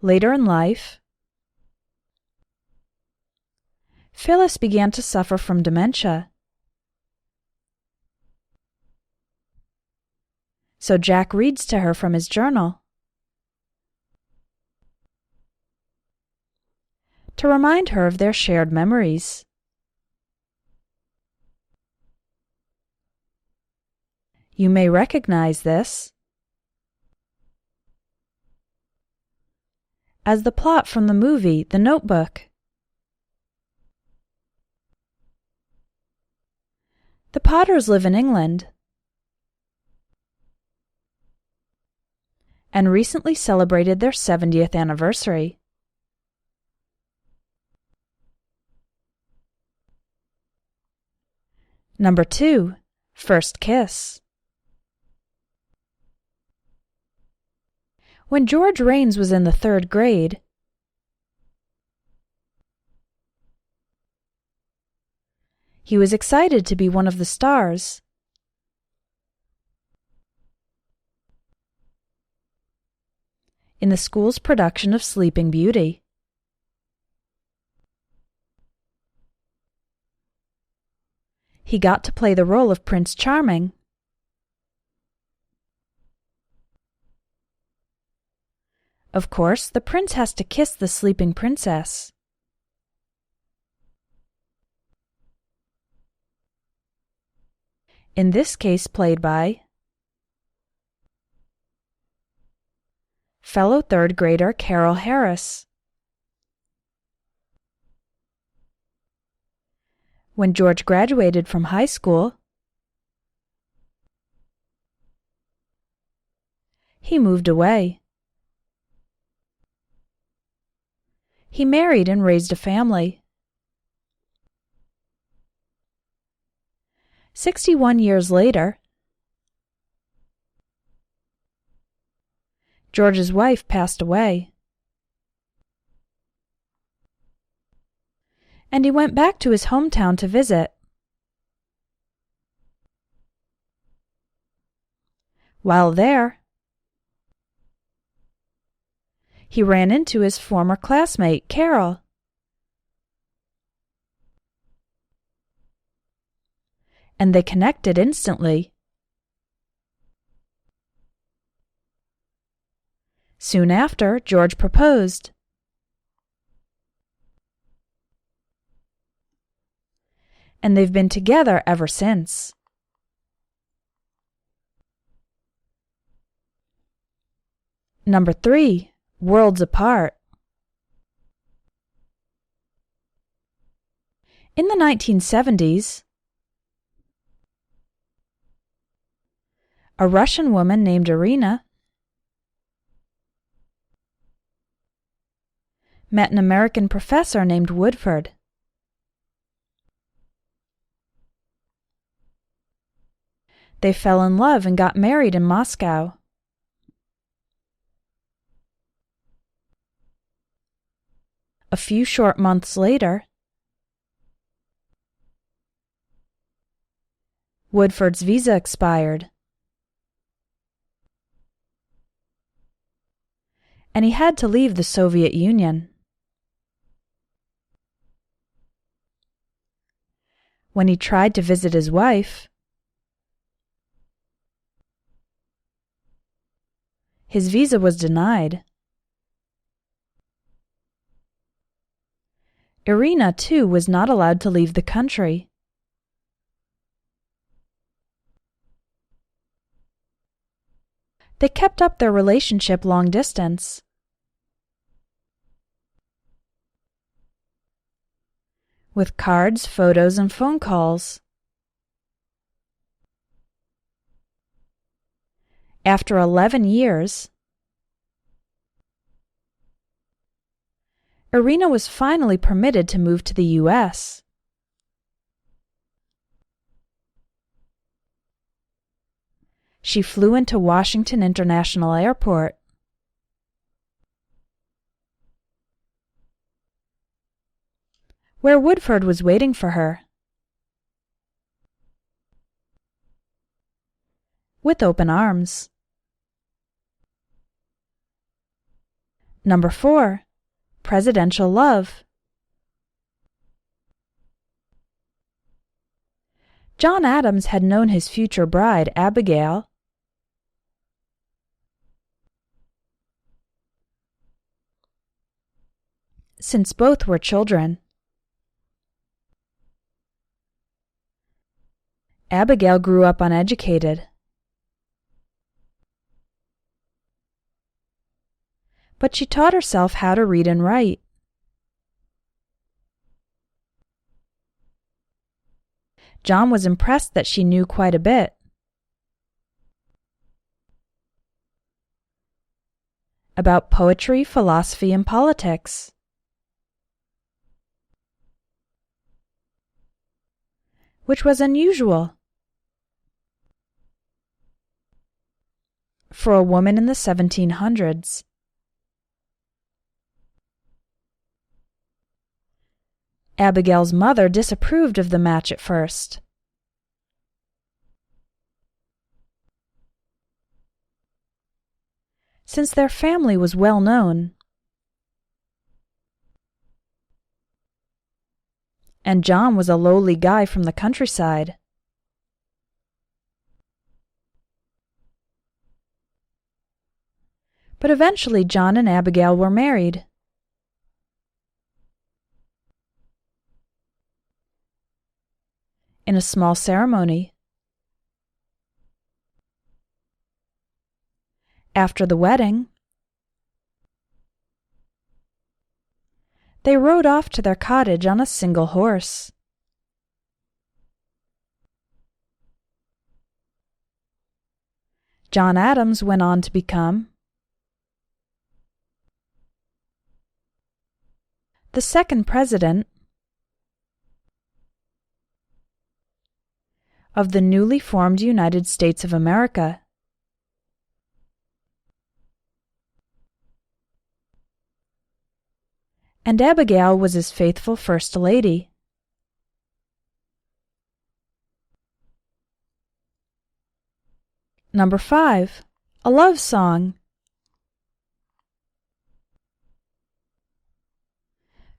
[SPEAKER 1] Later in life, Phyllis began to suffer from dementia. So Jack reads to her from his journal to remind her of their shared memories. You may recognize this as the plot from the movie The Notebook. The Potters live in England and recently celebrated their 70th anniversary. Number 2. First Kiss. When George Raines was in the 3rd grade, he was excited to be one of the stars in the school's production of Sleeping Beauty. He got to play the role of Prince Charming. Of course, the prince has to kiss the sleeping princess. In this case played by fellow third grader Carol Harris. When George graduated from high school, he moved away. He married and raised a family. 61 years later, George's wife passed away, and he went back to his hometown to visit. While there, he ran into his former classmate, Carol. And they connected instantly. Soon after, George proposed. And they've been together ever since. Number 3. Worlds apart. In the 1970s, a Russian woman named Irina met an American professor named Woodford. They fell in love and got married in Moscow. A few short months later, Woodford's visa expired, and he had to leave the Soviet Union. When he tried to visit his wife, his visa was denied. Irina, too, was not allowed to leave the country. They kept up their relationship long distance. With cards, photos, and phone calls. After 11 years, Irina was finally permitted to move to the U.S. She flew into Washington International Airport. Where Woodford was waiting for her. With open arms. Number 4. Presidential love. John Adams had known his future bride, Abigail, since both were children. Abigail grew up uneducated, but she taught herself how to read and write. John was impressed that she knew quite a bit. About poetry, philosophy, and politics. Which was unusual for a woman in the 1700s. Abigail's mother disapproved of the match at first. since their family was well known. And John was a lowly guy from the countryside. But eventually John and Abigail were married. In a small ceremony. After the wedding, they rode off to their cottage on a single horse. John Adams went on to become the second president of the newly formed United States of America. And Abigail was his faithful First Lady. Number 5. A love song.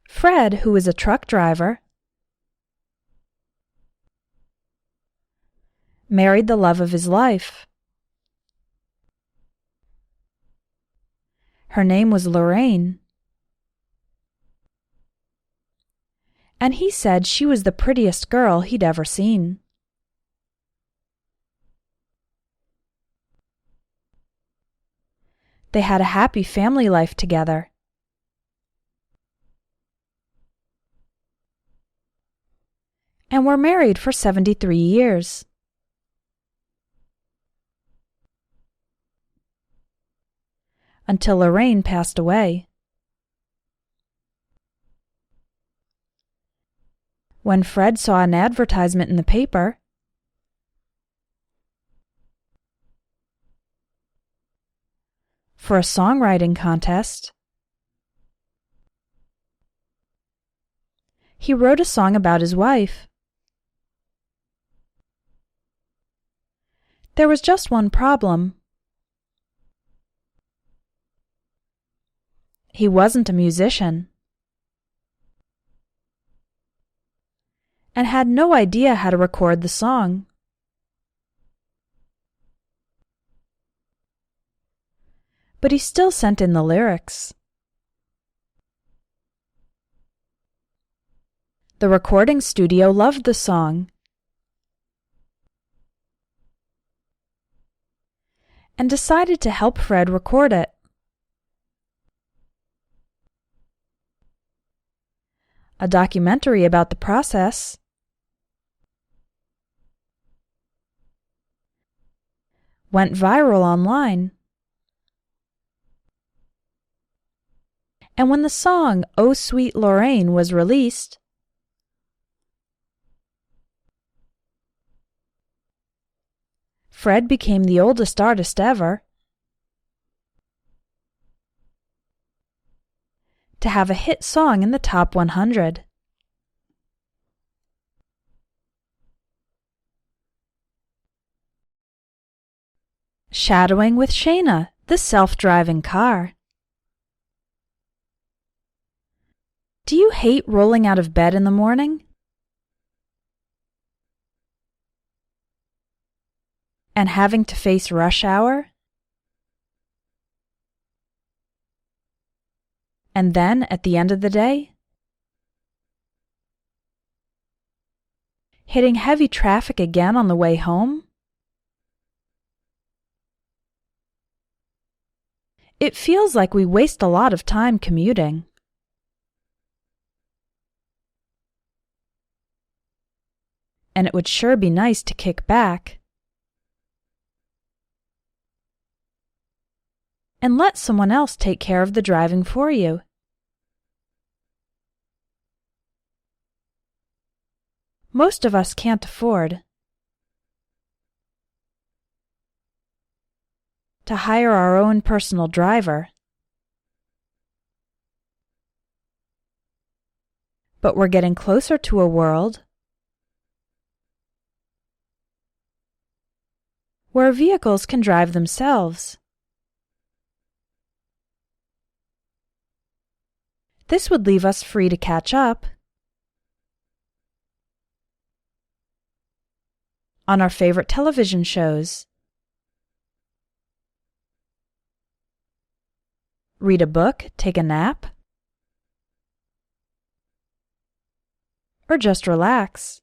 [SPEAKER 1] Fred, who is a truck driver, married the love of his life. Her name was Lorraine. And he said she was the prettiest girl he'd ever seen. They had a happy family life together. And were married for 73 years. Until Lorraine passed away. When Fred saw an advertisement in the paper, for a songwriting contest, he wrote a song about his wife. There was just one problem. He wasn't a musician, and had no idea how to record the song. But he still sent in the lyrics. The recording studio loved the song and decided to help Fred record it. A documentary about the process went viral online. And when the song "Oh Sweet Lorraine" was released, Fred became the oldest artist ever to have a hit song in the top 100. Shadowing with Shaynna, the self-driving car. Do you hate rolling out of bed in the morning? And having to face rush hour? And then, at the end of the day, hitting heavy traffic again on the way home? It feels like we waste a lot of time commuting. And it would sure be nice to kick back and let someone else take care of the driving for you. Most of us can't afford to hire our own personal driver. But we're getting closer to a world where vehicles can drive themselves. This would leave us free to catch up on our favorite television shows, read a book, take a nap, or just relax.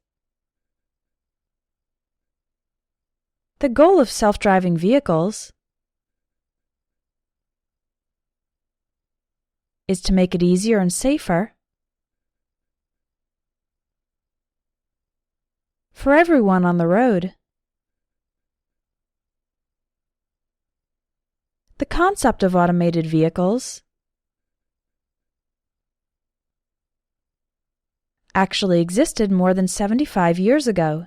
[SPEAKER 1] The goal of self-driving vehicles is to make it easier and safer for everyone on the road. The concept of automated vehicles actually existed more than 75 years ago.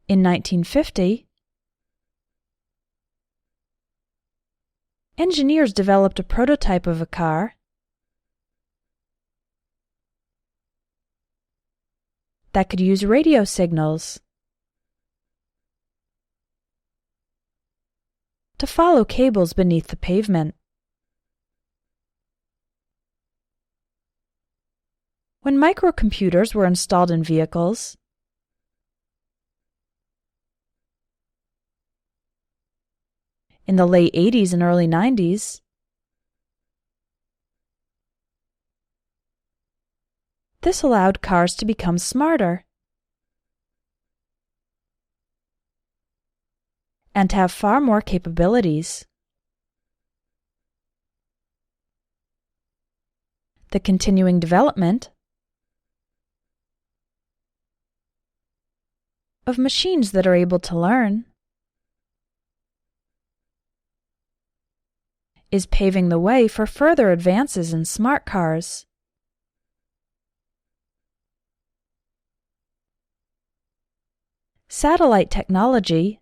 [SPEAKER 1] In 1950, engineers developed a prototype of a car that could use radio signals to follow cables beneath the pavement. When microcomputers were installed in vehicles, in the late 80s and early 90s, this allowed cars to become smarter and to have far more capabilities. The continuing development of machines that are able to learn is paving the way for further advances in smart cars. Satellite technology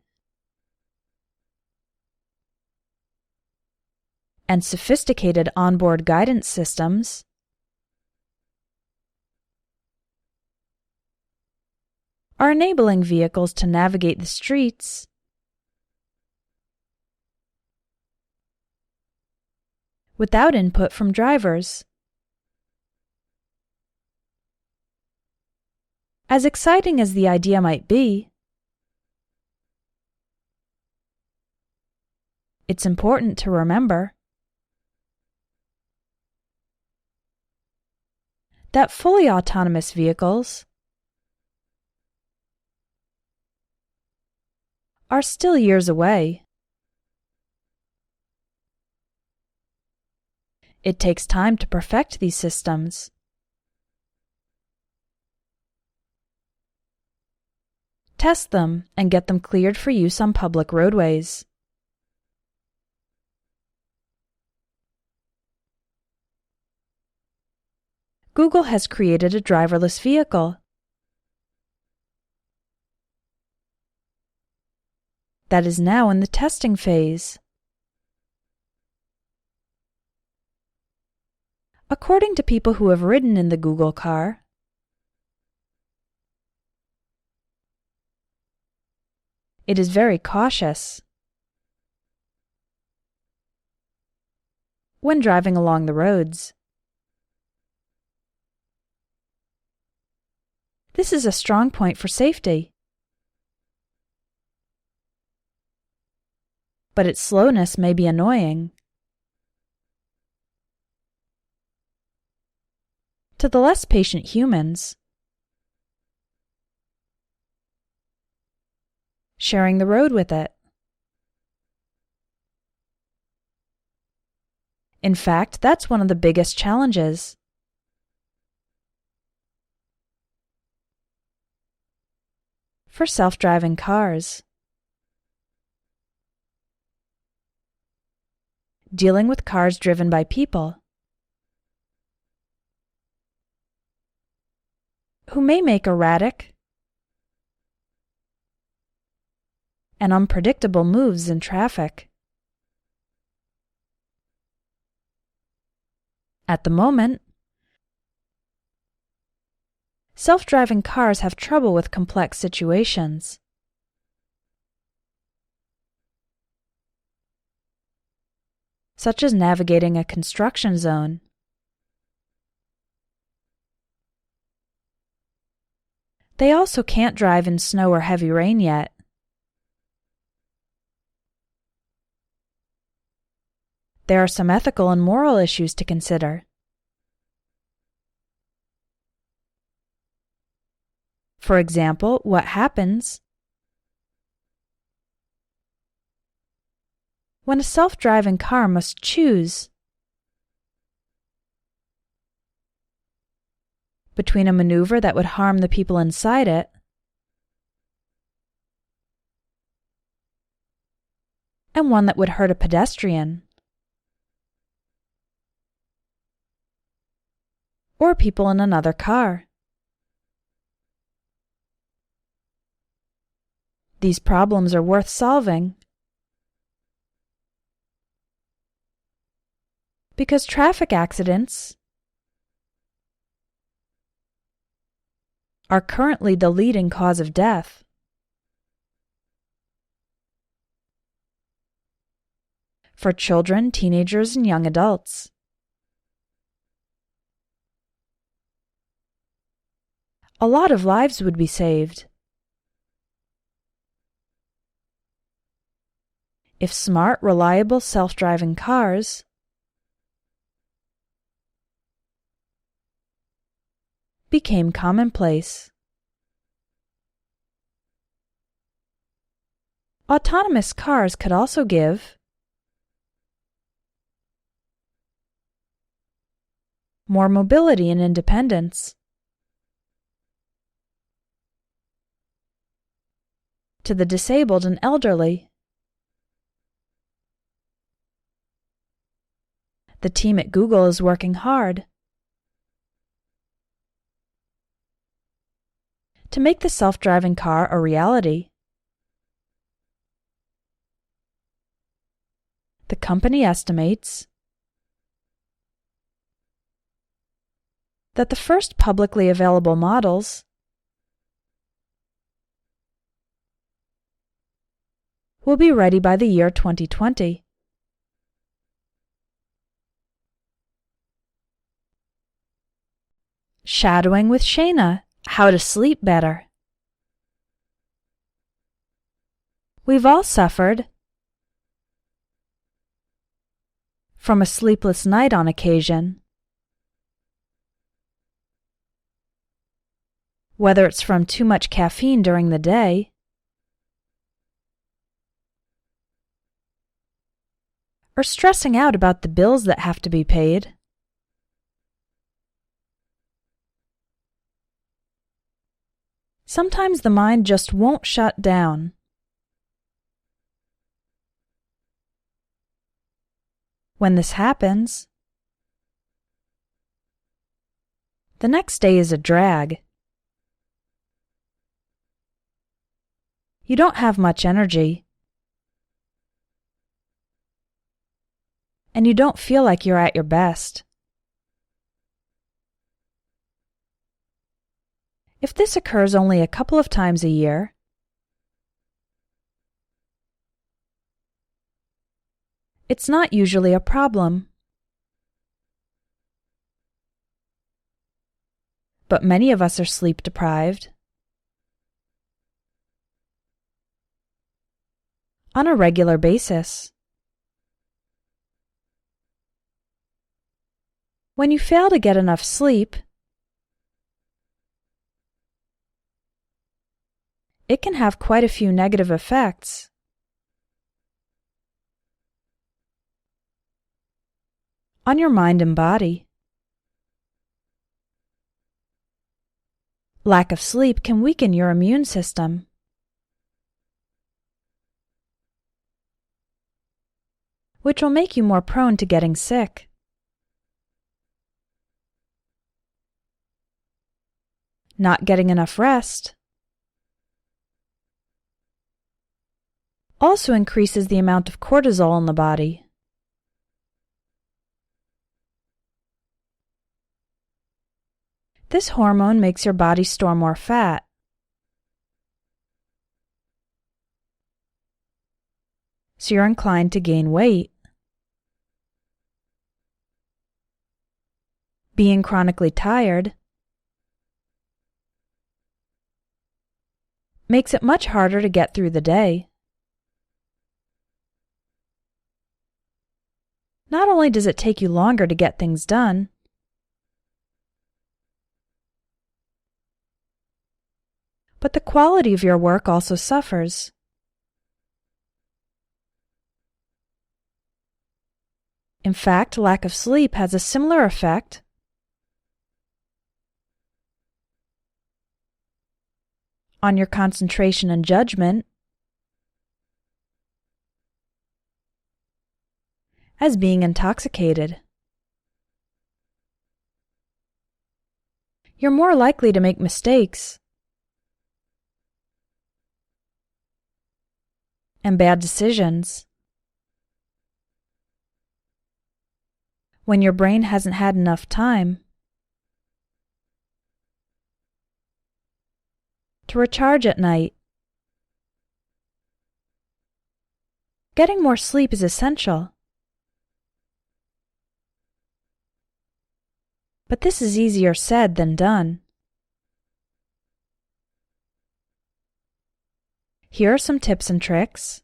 [SPEAKER 1] and sophisticated onboard guidance systems are enabling vehicles to navigate the streets without input from drivers. As exciting as the idea might be, it's important to remember that fully autonomous vehicles are still years away. It takes time to perfect these systems. Test them and get them cleared for use on public roadways. Google has created a driverless vehicle that is now in the testing phase. According to people who have ridden in the Google car, it is very cautious when driving along the roads. This is a strong point for safety, but its slowness may be annoying to the less patient humans sharing the road with it. In fact, that's one of the biggest challenges. For self-driving cars. Dealing with cars driven by people who may make erratic and unpredictable moves in traffic. At the moment, self-driving cars have trouble with complex situations. such as navigating a construction zone. They also can't drive in snow or heavy rain yet. There are some ethical and moral issues to consider. For example, what happens when a self-driving car must choose between a maneuver that would harm the people inside it and one that would hurt a pedestrian or people in another car. These problems are worth solving because traffic accidents are currently the leading cause of death. For children, teenagers, and young adults. A lot of lives would be saved if smart, reliable, self-driving cars became commonplace. Autonomous cars could also give more mobility and independence to the disabled and elderly. The team at Google is working hard to make the self-driving car a reality. The company estimates that the first publicly available models will be ready by the year 2020. Shadowing with Shaynna. How to sleep better. We've all suffered from a sleepless night on occasion. Whether it's from too much caffeine during the day or stressing out about the bills that have to be paid. Sometimes the mind just won't shut down. When this happens, the next day is a drag. You don't have much energy, and you don't feel like you're at your best. If this occurs only a couple of times a year, it's not usually a problem. But many of us are sleep deprived on a regular basis. When you fail to get enough sleep, it can have quite a few negative effects. On your mind and body. Lack of sleep can weaken your immune system. Which will make you more prone to getting sick. Not getting enough rest also increases the amount of cortisol in the body. This hormone makes your body store more fat. So you're inclined to gain weight. Being chronically tired makes it much harder to get through the day. Not only does it take you longer to get things done, but the quality of your work also suffers. In fact, lack of sleep has a similar effect on your concentration and judgment as being intoxicated. You're more likely to make mistakes and bad decisions when your brain hasn't had enough time to recharge at night. Getting more sleep is essential, but this is easier said than done. Here are some tips and tricks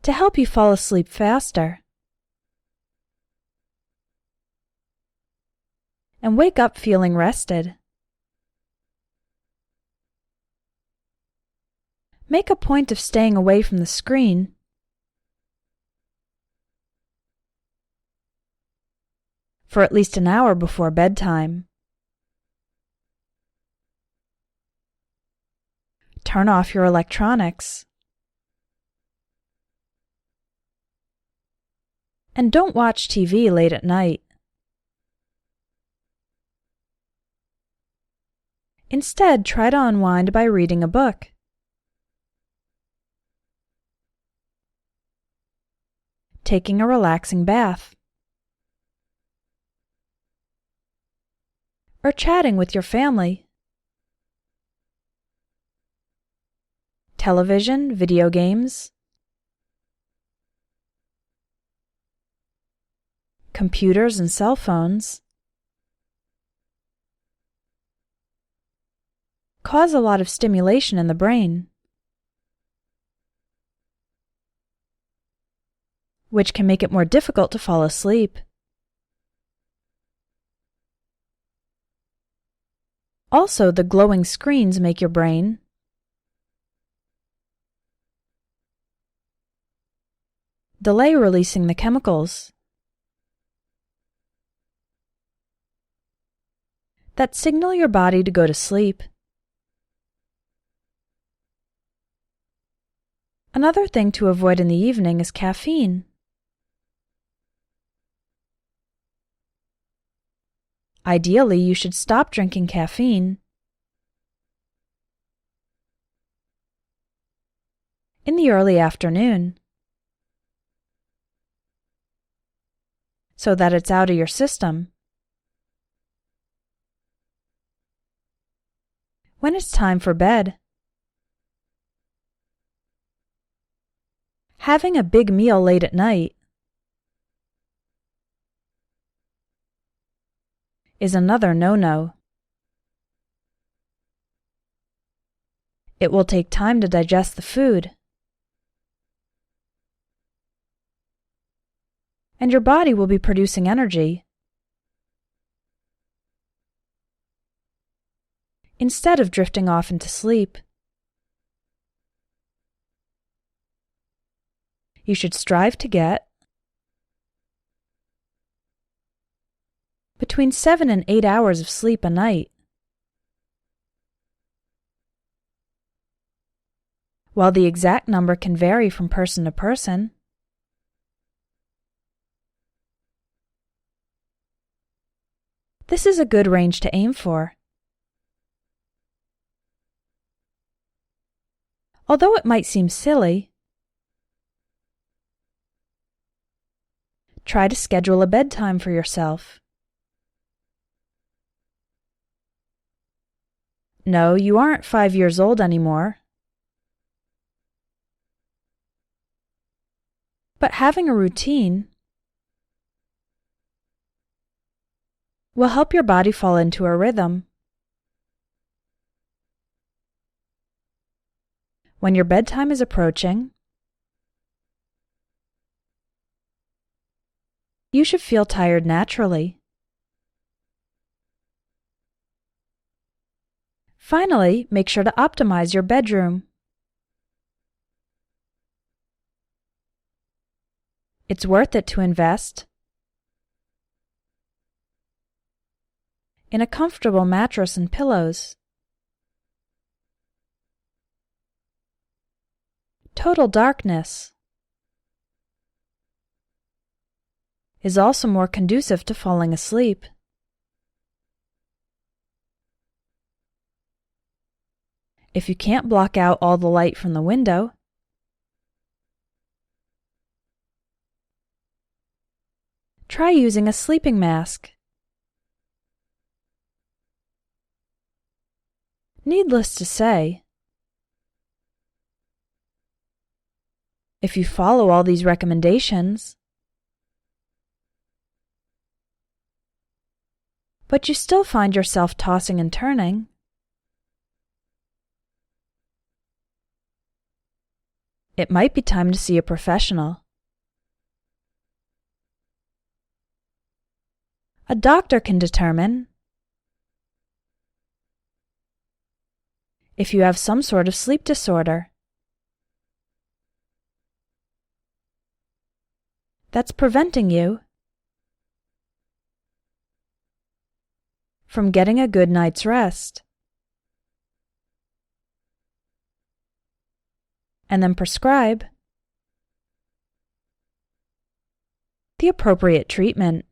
[SPEAKER 1] to help you fall asleep faster and wake up feeling rested. Make a point of staying away from the screen for at least an hour before bedtime. Turn off your electronics. And don't watch TV late at night. Instead, try to unwind by reading a book. Taking a relaxing bath, or chatting with your family. Television, video games, computers and cell phones cause a lot of stimulation in the brain, which can make it more difficult to fall asleep. Also, the glowing screens make your brain delay releasing the chemicals that signal your body to go to sleep. Another thing to avoid in the evening is caffeine. Ideally, you should stop drinking caffeine in the early afternoon so that it's out of your system when it's time for bed. Having a big meal late at night is another no-no. It will take time to digest the food, and your body will be producing energy instead of drifting off into sleep. You should strive to get between 7 and 8 hours of sleep a night. While the exact number can vary from person to person, this is a good range to aim for. Although it might seem silly, try to schedule a bedtime for yourself. No, you aren't 5 years old anymore. But having a routine will help your body fall into a rhythm. When your bedtime is approaching, you should feel tired naturally. Finally, make sure to optimize your bedroom. It's worth it to invest in a comfortable mattress and pillows. Total darkness is also more conducive to falling asleep. If you can't block out all the light from the window, try using a sleeping mask. Needless to say, if you follow all these recommendations, but you still find yourself tossing and turning, it might be time to see a professional. A doctor can determine if you have some sort of sleep disorder that's preventing you from getting a good night's rest, and then prescribe the appropriate treatment.